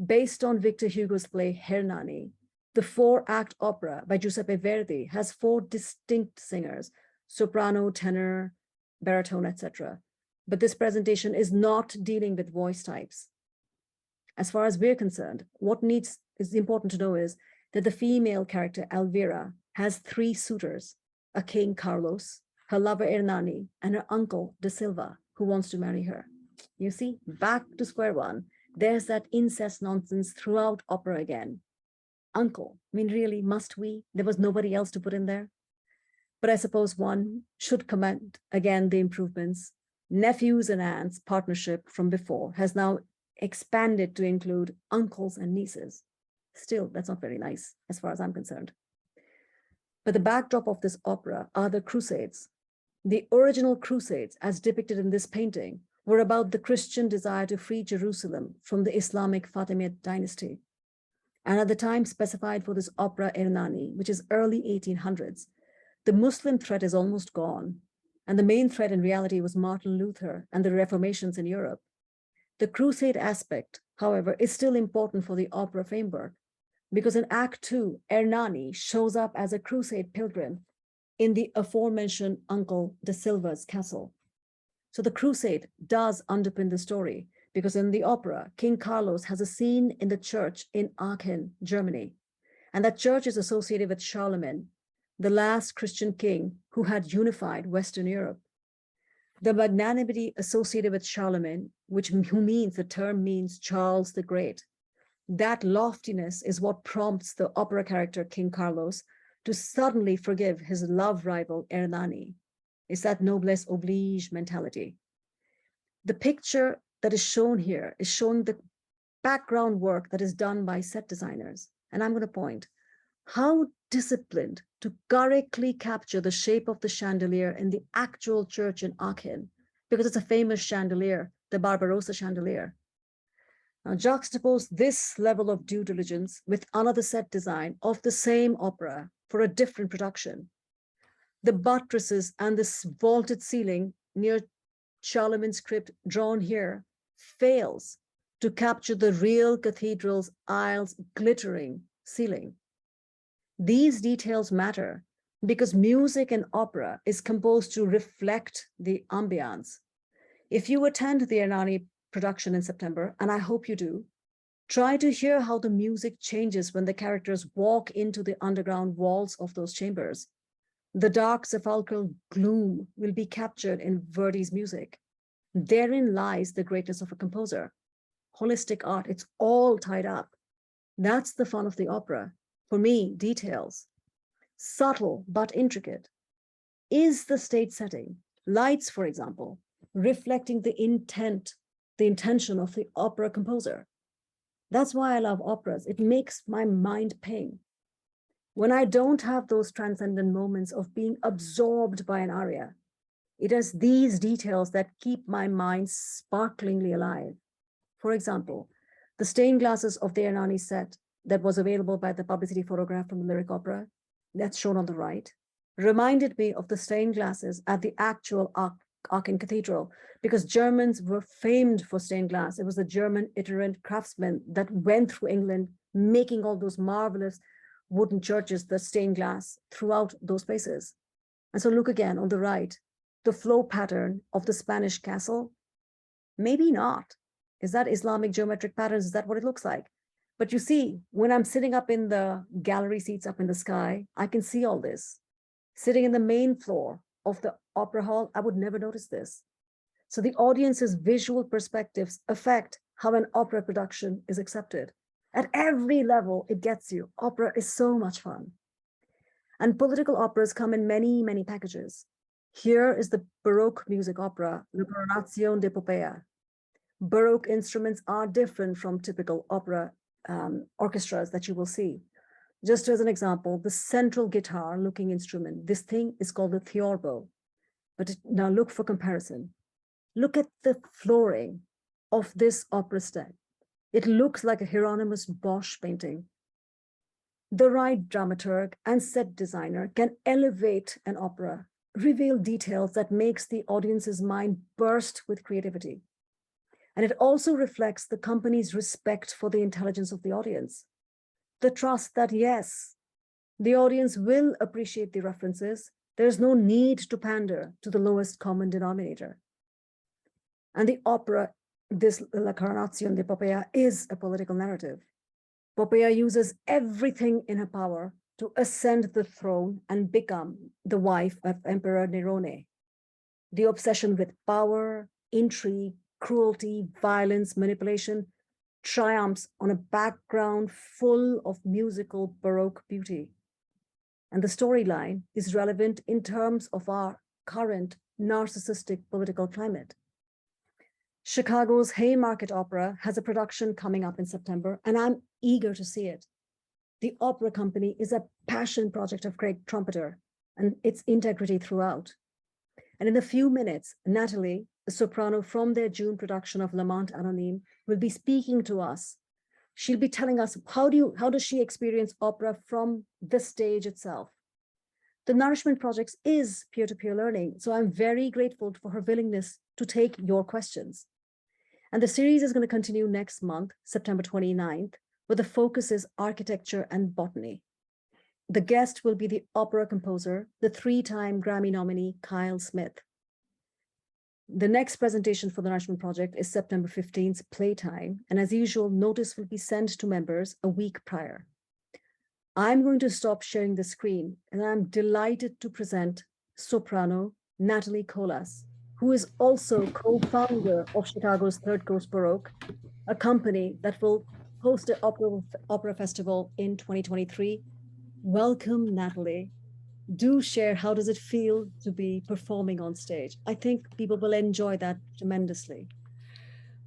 Based on Victor Hugo's play Hernani, the 4-act opera by Giuseppe Verdi has 4 distinct singers, soprano, tenor, baritone, etc. But this presentation is not dealing with voice types. As far as we're concerned, what is important to know is that the female character Elvira has 3 suitors, a King Carlos, her lover Hernani, and her uncle De Silva, who wants to marry her. You see, back to square one. There's that incest nonsense throughout opera again. Uncle, I mean, really, must we? There was nobody else to put in there. But I suppose one should commend again the improvements. Nephews and aunts partnership from before has now expanded to include uncles and nieces. Still, that's not very nice as far as I'm concerned. But the backdrop of this opera are the Crusades. The original Crusades, as depicted in this painting, were about the Christian desire to free Jerusalem from the Islamic Fatimid dynasty. And at the time specified for this opera Ernani, which is early 1800s, the Muslim threat is almost gone. And the main threat in reality was Martin Luther and the Reformations in Europe. The crusade aspect, however, is still important for the opera framework, because in Act 2, Ernani shows up as a crusade pilgrim in the aforementioned Uncle de Silva's castle. So the crusade does underpin the story, because in the opera, King Carlos has a scene in the church in Aachen, Germany. And that church is associated with Charlemagne, the last Christian king who had unified Western Europe. The magnanimity associated with Charlemagne, the term means Charles the Great. That loftiness is what prompts the opera character King Carlos to suddenly forgive his love rival Ernani. It's that noblesse oblige mentality. The picture that is shown here is showing the background work that is done by set designers. And I'm going to point how disciplined to correctly capture the shape of the chandelier in the actual church in Aachen, because it's a famous chandelier, the Barbarossa chandelier. Now juxtapose this level of due diligence with another set design of the same opera for a different production. The buttresses and this vaulted ceiling near Charlemagne's crypt drawn here fails to capture the real cathedral's aisles glittering ceiling. These details matter because music in opera is composed to reflect the ambiance. If you attend the Ernani production in September, and I hope you do, try to hear how the music changes when the characters walk into the underground walls of those chambers. The dark sepulchral gloom will be captured in Verdi's music. Therein lies the greatness of a composer. Holistic art, it's all tied up. That's the fun of the opera. For me, details, subtle but intricate. Is the stage setting, lights, for example, reflecting the intention of the opera composer? That's why I love operas. It makes my mind ping. When I don't have those transcendent moments of being absorbed by an aria, it is these details that keep my mind sparklingly alive. For example, the stained glasses of the Ernani set that was available by the publicity photograph from the lyric opera, that's shown on the right, reminded me of the stained glasses at the actual Aachen Cathedral, because Germans were famed for stained glass. It was the German itinerant craftsmen that went through England, making all those marvelous wooden churches, the stained glass throughout those places. And so look again on the right, the flow pattern of the Spanish castle. Maybe not. Is that Islamic geometric patterns? Is that what it looks like? But you see, when I'm sitting up in the gallery seats up in the sky, I can see all this. Sitting in the main floor of the opera hall, I would never notice this. So the audience's visual perspectives affect how an opera production is accepted. At every level, it gets you. Opera is so much fun. And political operas come in many, many packages. Here is the Baroque music opera, La Coronazione d'Epopea. Baroque instruments are different from typical opera orchestras that you will see. Just as an example, the central guitar looking instrument, this thing is called the theorbo. But now look for comparison. Look at the flooring of this opera set. It looks like a Hieronymus Bosch painting. The right dramaturg and set designer can elevate an opera, reveal details that makes the audience's mind burst with creativity. And it also reflects the company's respect for the intelligence of the audience. The trust that, yes, the audience will appreciate the references. There's no need to pander to the lowest common denominator. And the opera, this La Coronazione d'Epopea, is a political narrative. Popea uses everything in her power to ascend the throne and become the wife of Emperor Nerone. The obsession with power, intrigue, cruelty, violence, manipulation triumphs on a background full of musical Baroque beauty. And the storyline is relevant in terms of our current narcissistic political climate. Chicago's Haymarket Opera has a production coming up in September, and I'm eager to see it. The opera company is a passion project of Craig Trumpeter and its integrity throughout. And in a few minutes, Natalie, a soprano from their June production of L'Amante Anonyme, will be speaking to us. She'll be telling us how does she experience opera from the stage itself. The Nourishment Project is peer-to-peer learning, so I'm very grateful for her willingness to take your questions. And the series is going to continue next month, September 29th, where the focus is architecture and botany. The guest will be the opera composer, the 3-time Grammy nominee, Kyle Smith. The next presentation for the Nourishment Project is September 15th, Playtime, and as usual, notice will be sent to members a week prior. I'm going to stop sharing the screen, and I'm delighted to present soprano Natalie Colas, who is also co-founder of Chicago's Third Coast Baroque, a company that will host an opera festival in 2023. Welcome, Natalie. Do share, how does it feel to be performing on stage? I think people will enjoy that tremendously.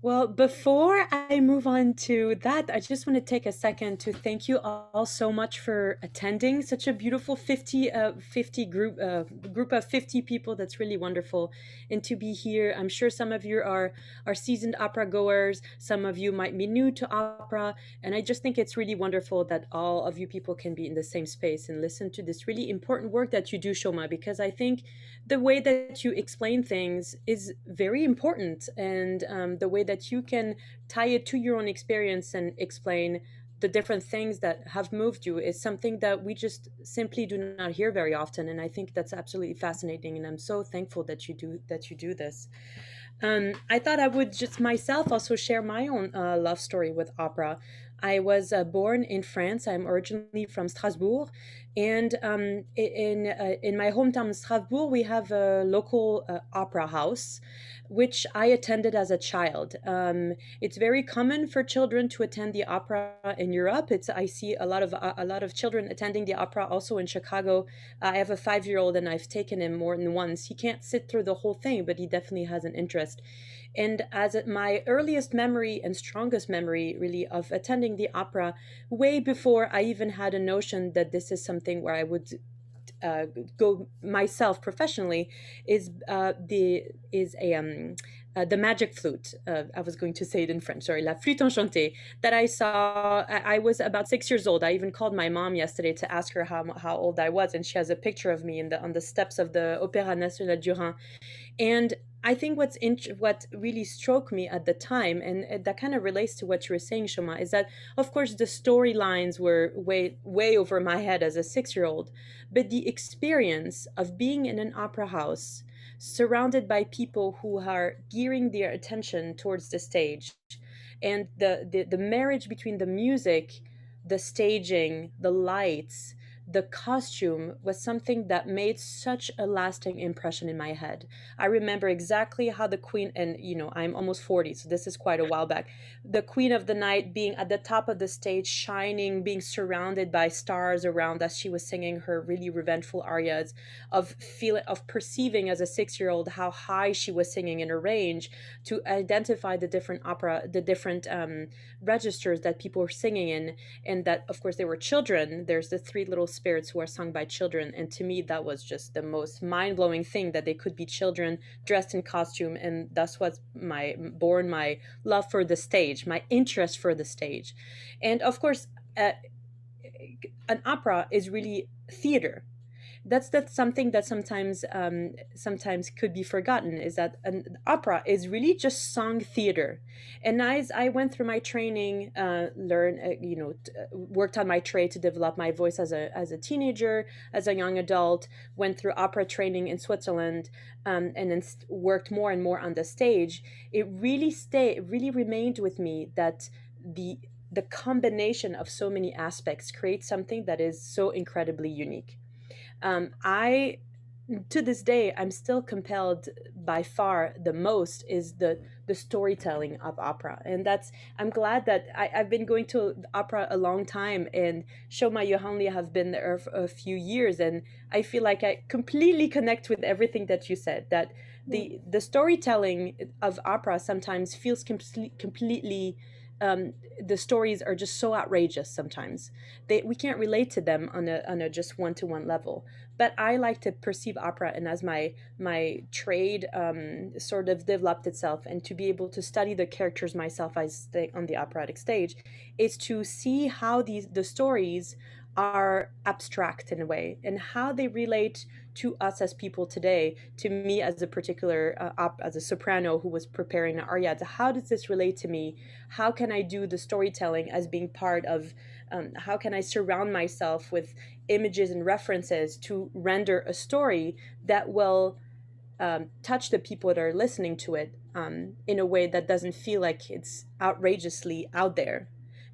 Well, before I move on to that, I just want to take a second to thank you all so much for attending such a beautiful 50 group of 50 people. That's really wonderful. And to be here, I'm sure some of you are seasoned opera goers. Some of you might be new to opera. And I just think it's really wonderful that all of you people can be in the same space and listen to this really important work that you do, Shoma, because I think the way that you explain things is very important, and the way that you can tie it to your own experience and explain the different things that have moved you is something that we just simply do not hear very often, and I think that's absolutely fascinating, and I'm so thankful that you do this. I thought I would just myself also share my own love story with opera. I was born in France. I'm originally from Strasbourg, and in my hometown Strasbourg, we have a local opera house, which I attended as a child. It's very common for children to attend the opera in Europe. I see a lot of children attending the opera also in Chicago. I have a 5-year-old, and I've taken him more than once. He can't sit through the whole thing, but he definitely has an interest. And as my earliest memory and strongest memory, really, of attending the opera, way before I even had a notion that this is something where I would go myself professionally, is the magic flute. I was going to say it in French. Sorry, la flûte enchantée. That I saw. I was about 6 years old. I even called my mom yesterday to ask her how old I was, and she has a picture of me in the on the steps of the Opéra National Durand. And I think what really struck me at the time, and that kind of relates to what you were saying, Shoma, is that of course the storylines were way over my head as a 6 year old, but the experience of being in an opera house, surrounded by people who are gearing their attention towards the stage, and the marriage between the music, the staging, the lights, the costume was something that made such a lasting impression in my head. I remember exactly how the queen, and I'm almost 40, so this is quite a while back. The queen of the night being at the top of the stage, shining, being surrounded by stars around as she was singing her really revengeful arias, of perceiving as a 6 year old how high she was singing in her range, to identify the different registers that people were singing in, and that of course they were children. There's the three little spirits who are sung by children, and to me that was just the most mind-blowing thing, that they could be children dressed in costume. And that's what my love for the stage, my interest for the stage. And of course, an opera is really theater. That's something that sometimes could be forgotten, is that an opera is really just song theater. And as I went through my training, learn worked on my trade to develop my voice as a teenager, as a young adult, went through opera training in Switzerland, and then worked more and more on the stage. It really remained with me that the combination of so many aspects creates something that is so incredibly unique. I To this day, I'm still compelled. By far the most is the storytelling of opera, and that's I'm glad that I've been going to opera a long time, and Shoma, you only have been there for a few years, and I feel like I completely connect with everything that you said, that the storytelling of opera sometimes feels completely, the stories are just so outrageous sometimes. We can't relate to them on a just one-to-one level. But I like to perceive opera, and as my trade sort of developed itself, and to be able to study the characters myself on the operatic stage, is to see how the stories are abstract in a way, and how they relate to us as people today. To me, as a particular as a soprano who was preparing an aria, how does this relate to me? How can I do the storytelling as being part of, how can I surround myself with images and references to render a story that will touch the people that are listening to it, in a way that doesn't feel like it's outrageously out there.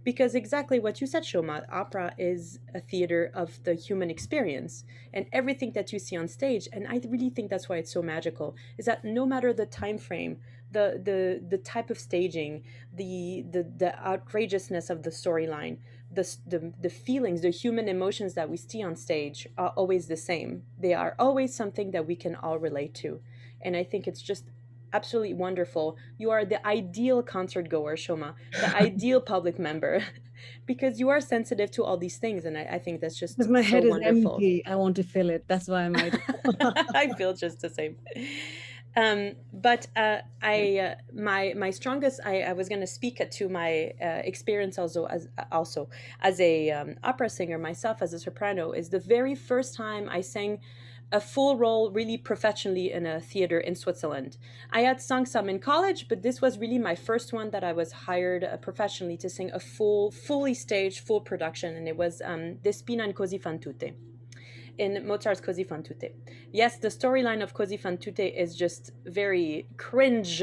Because exactly what you said, Shoma, opera is a theater of the human experience, and everything that you see on stage. And I really think that's why it's so magical. Is that no matter the time frame, the type of staging, the outrageousness of the storyline, the feelings, the human emotions that we see on stage are always the same. They are always something that we can all relate to, and I think it's just absolutely wonderful. You are the ideal concert goer, Shoma, the ideal public member, because you are sensitive to all these things, and I think that's just Because my so head is wonderful. empty, I want to fill it. That's why I might. I feel just the same. But I my strongest, I was going to speak to my experience also as a opera singer myself, as a soprano, is the very first time I sang a full role really professionally in a theater in Switzerland. I had sung some in college, but this was really my first one that I was hired professionally to sing a fully staged, full production, and it was Despina and Cosi fan tutte, in Mozart's Cosi fan tutte. Yes, the storyline of Cosi fan tutte is just very cringe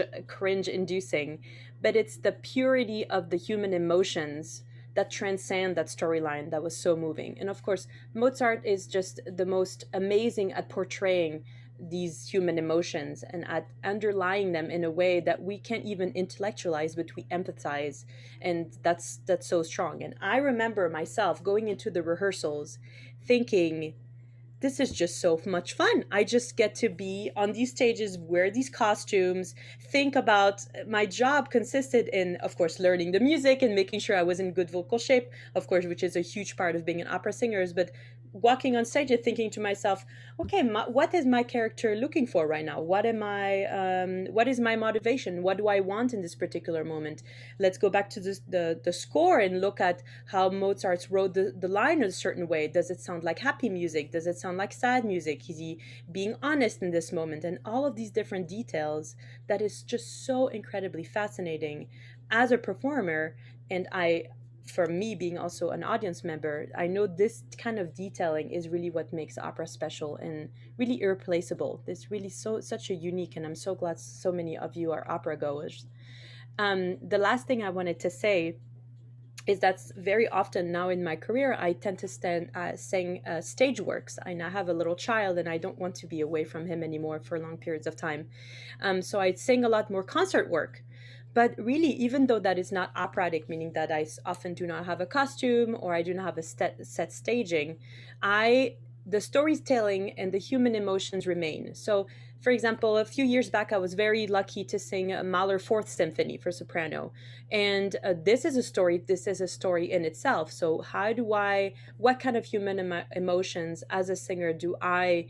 inducing, but it's the purity of the human emotions that transcend that storyline that was so moving. And of course, Mozart is just the most amazing at portraying these human emotions and at underlying them in a way that we can't even intellectualize, but we empathize. And that's so strong. And I remember myself going into the rehearsals thinking, this is just so much fun. I just get to be on these stages, wear these costumes, think about my job consisted in, of course, learning the music and making sure I was in good vocal shape, of course, which is a huge part of being an opera singer, but walking on stage and thinking to myself, okay, what is my character looking for right now? What is my motivation? What do I want in this particular moment? Let's go back to the score and look at how Mozart wrote the line a certain way. Does it sound like happy music? Does it sound like sad music? Is he being honest in this moment? And all of these different details that is just so incredibly fascinating as a performer. And for me being also an audience member, I know this kind of detailing is really what makes opera special and really irreplaceable. It's really such a unique, and I'm so glad so many of you are opera goers. The last thing I wanted to say is that's very often now in my career I tend to sing stage works. I now have a little child and I don't want to be away from him anymore for long periods of time. So I sing a lot more concert work. But really, even though that is not operatic, meaning that I often do not have a costume or I do not have a set staging, I the storytelling and the human emotions remain. So, for example, a few years back, I was very lucky to sing Mahler Fourth Symphony for soprano, and this is a story. This is a story in itself. So, what kind of human emotions as a singer do I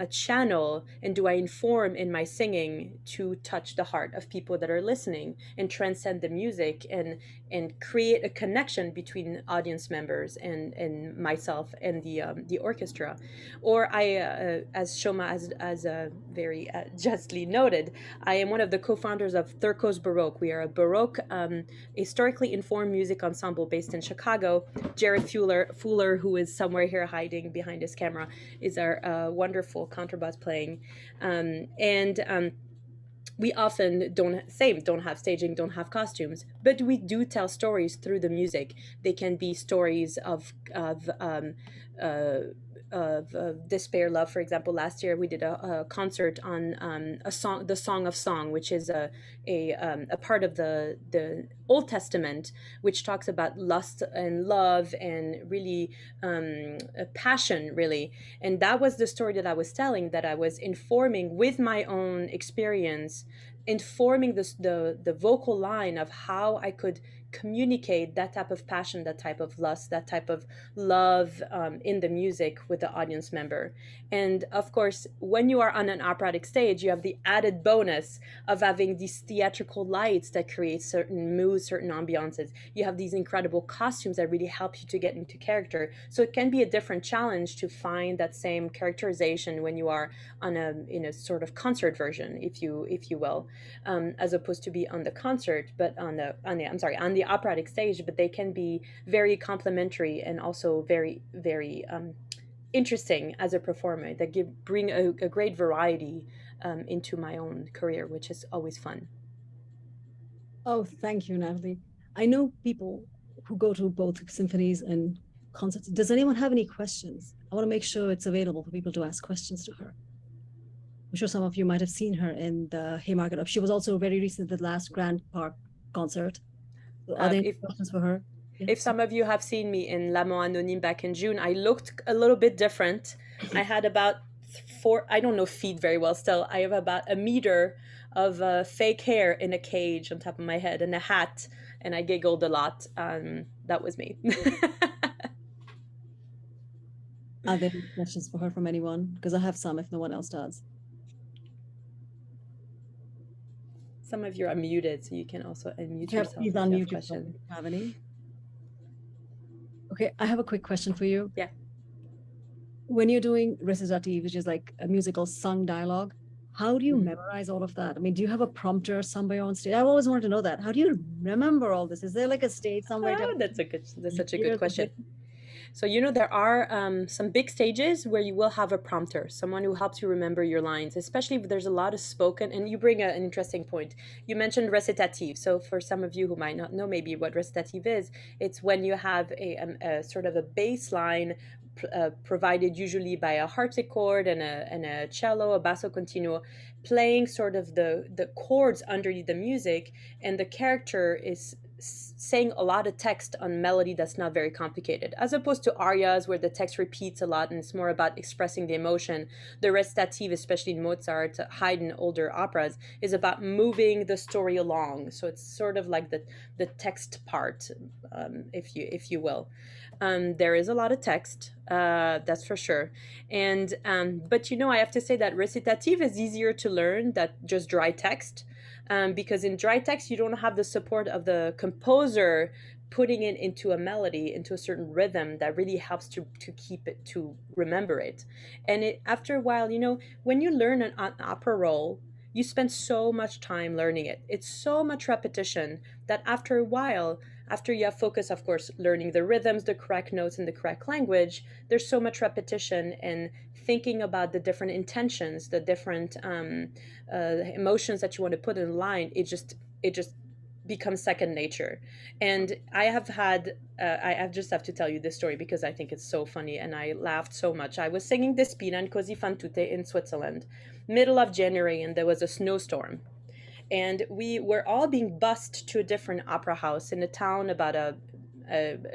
channel and do I inform in my singing to touch the heart of people that are listening and transcend the music and create a connection between audience members and myself and the orchestra. Or as Shoma as very justly noted, I am one of the co-founders of Thurkos Baroque. We are a Baroque historically informed music ensemble based in Chicago. Jared Fuller, who is somewhere here hiding behind his camera, is our wonderful contrabass playing, and we often don't have staging, don't have costumes, but we do tell stories through the music. They can be stories uh, of despair, love. For example, last year we did a concert on the Song of Song, which is a part of the Old Testament, which talks about lust and love and really a passion, really. And that was the story that I was telling, that I was informing with my own experience, informing the vocal line of how I could communicate that type of passion, that type of lust, that type of love in the music with the audience member. And of course, when you are on an operatic stage, you have the added bonus of having these theatrical lights that create certain moods, certain ambiances. You have these incredible costumes that really help you to get into character. So it can be a different challenge to find that same characterization when you are in a sort of concert version, if you will, as opposed to be on the concert, but on the operatic stage. But they can be very complementary and also very interesting as a performer, that bring a great variety into my own career, which is always fun. Oh, thank you, Natalie. I know people who go to both symphonies and concerts. Does anyone have any questions? I want to make sure it's available for people to ask questions to her. I'm sure some of you might have seen her in the Haymarket. She was also very recent at the last Grand Park concert. Are there any questions for her? If some of you have seen me in L'Amant Anonyme back in June, I looked a little bit different. I had about I don't know feet very well still. I have about a meter of fake hair in a cage on top of my head and a hat, and I giggled a lot. That was me. Are there any questions for her from anyone? Because I have some if no one else does. Some of you are muted, so you can also unmute Yeah, yourself please if you unmute have questions. if you have any. Okay, I have a quick question for you. Yeah. When you're doing recitative, which is like a musical sung dialogue, how do you memorize all of that? I mean, do you have a prompter somewhere on stage? I've always wanted to know that. How do you remember all this? Is there like a stage somewhere? That's such a good question. So, there are some big stages where you will have a prompter, someone who helps you remember your lines, especially if there's a lot of spoken. And you bring an interesting point. You mentioned recitative. So, for some of you who might not know maybe what recitative is, it's when you have a sort of a bass line provided usually by a harpsichord and a cello, a basso continuo, playing sort of the chords underneath the music, and the character is saying a lot of text on melody that's not very complicated, as opposed to arias where the text repeats a lot and it's more about expressing the emotion. The recitative, especially in Mozart, Haydn, older operas, is about moving the story along. So it's sort of like the text part, if you will. There is a lot of text, that's for sure. And but I have to say that recitative is easier to learn than just dry text, because in dry text you don't have the support of the composer putting it into a melody, into a certain rhythm that really helps to keep it, to remember it. And after a while, when you learn an opera roll, you spend so much time learning it. It's so much repetition that after a while, after you have focus, of course, learning the rhythms, the correct notes, and the correct language, there's so much repetition and thinking about the different intentions, the different emotions that you want to put in line. It just becomes second nature. And I have had I just have to tell you this story because I think it's so funny and I laughed so much. I was singing Despina and Cosi fan tutte in Switzerland, middle of January, and there was a snowstorm, and we were all being bused to a different opera house in a town about a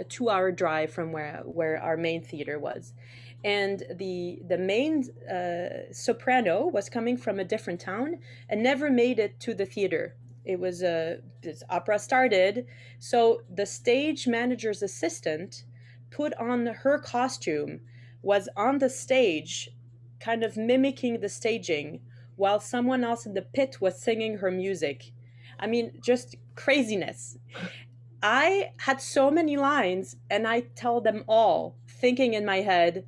2 hour drive from where our main theater was. And the main soprano was coming from a different town and never made it to the theater. It was this opera started, so the stage manager's assistant put on her costume, was on the stage, kind of mimicking the staging, while someone else in the pit was singing her music. I mean, just craziness. I had so many lines and I tell them all, thinking in my head,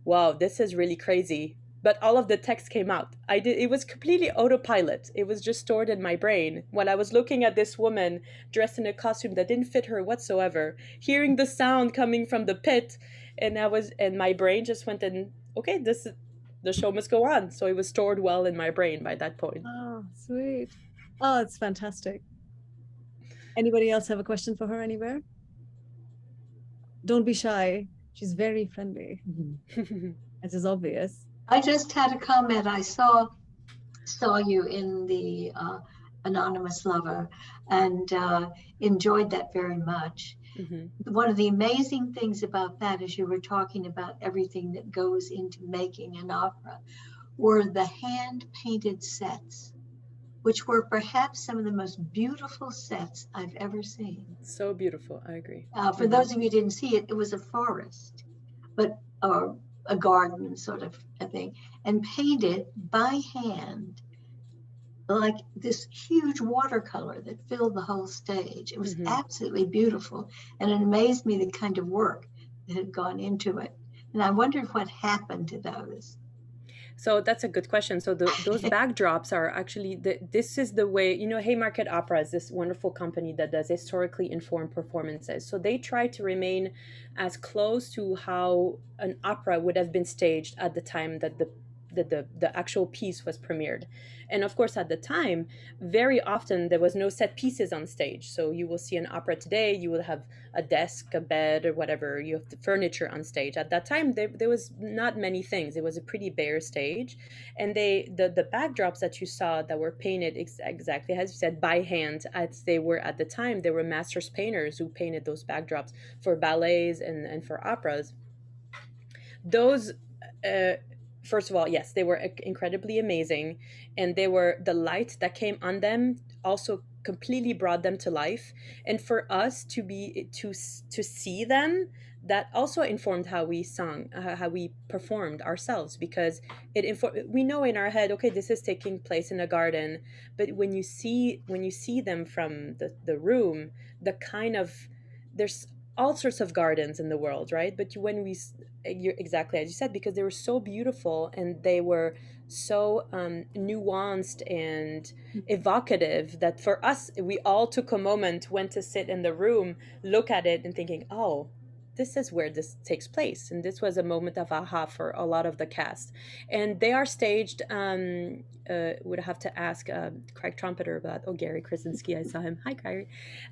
wow, this is really crazy. But all of the text came out. It was completely autopilot. It was just stored in my brain. When I was looking at this woman dressed in a costume that didn't fit her whatsoever, hearing the sound coming from the pit, and my brain just went in, okay, the show must go on. So it was stored well in my brain by that point. Oh, sweet. Oh, it's fantastic. Anybody else have a question for her anywhere? Don't be shy. She's very friendly, as is obvious. I just had a comment. I saw you in the Anonymous Lover and enjoyed that very much. One of the amazing things about that, as you were talking about everything that goes into making an opera, were the hand-painted sets, which were perhaps some of the most beautiful sets I've ever seen. So beautiful, I agree. For those of you who didn't see it, it was a forest, but a garden sort of a thing, and painted by hand, like this huge watercolor that filled the whole stage. It was absolutely beautiful, and it amazed me the kind of work that had gone into it. And I wondered what happened to those. So that's a good question. So those backdrops are actually, this is the way, Haymarket Opera is this wonderful company that does historically informed performances. So they try to remain as close to how an opera would have been staged at the time that the actual piece was premiered. And of course, at the time, very often there was no set pieces on stage. So you will see an opera today, you will have a desk, a bed, or whatever. You have the furniture on stage. At that time, there was not many things. It was a pretty bare stage. And the backdrops that you saw that were painted exactly, as you said, by hand, as they were at the time, there were masters painters who painted those backdrops for ballets and for operas. Those first of all, yes, they were incredibly amazing, and they were, the light that came on them also completely brought them to life. And for us to see them, that also informed how we sung, how we performed ourselves, because we know in our head, okay, this is taking place in a garden, but when you see them from the room, the kind of, there's all sorts of gardens in the world, right? But when you're exactly as you said, because they were so beautiful and they were so nuanced and evocative, that for us, we all took a moment, went to sit in the room, look at it and thinking, oh, this is where this takes place. And this was a moment of aha for a lot of the cast. And they are staged, would have to ask Craig Trumpeter about, Gary Krasinski, I saw him. Hi, Gary.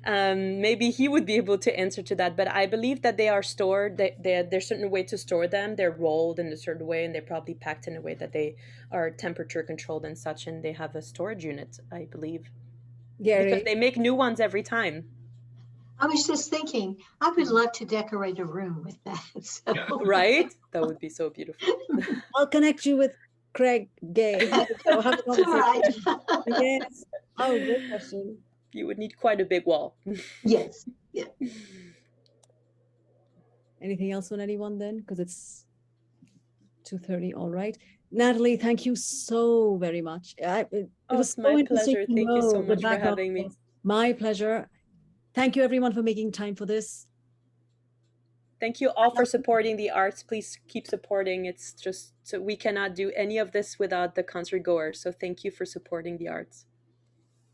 Maybe he would be able to answer to that. But I believe that they are stored, there's a certain way to store them. They're rolled in a certain way, and they're probably packed in a way that they are temperature controlled and such, and they have a storage unit, I believe. Gary, because they make new ones every time. I was just thinking, I would love to decorate a room with that. So. Right? That would be so beautiful. I'll connect you with Craig Gay. So have a All right. conversation. Yes. Oh, great question. You would need quite a big wall. Yes. Yeah. Anything else on anyone then? Because it's 2:30. All right. Natalie, thank you so very much. It Oh, was it's so my interesting pleasure. to Thank you so know the much for background having of me. this. My pleasure. Thank you everyone for making time for this. Thank you all for supporting the arts. Please keep supporting. It's just so we cannot do any of this without the concert goers. So thank you for supporting the arts.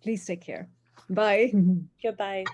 Please take care. Bye. Goodbye.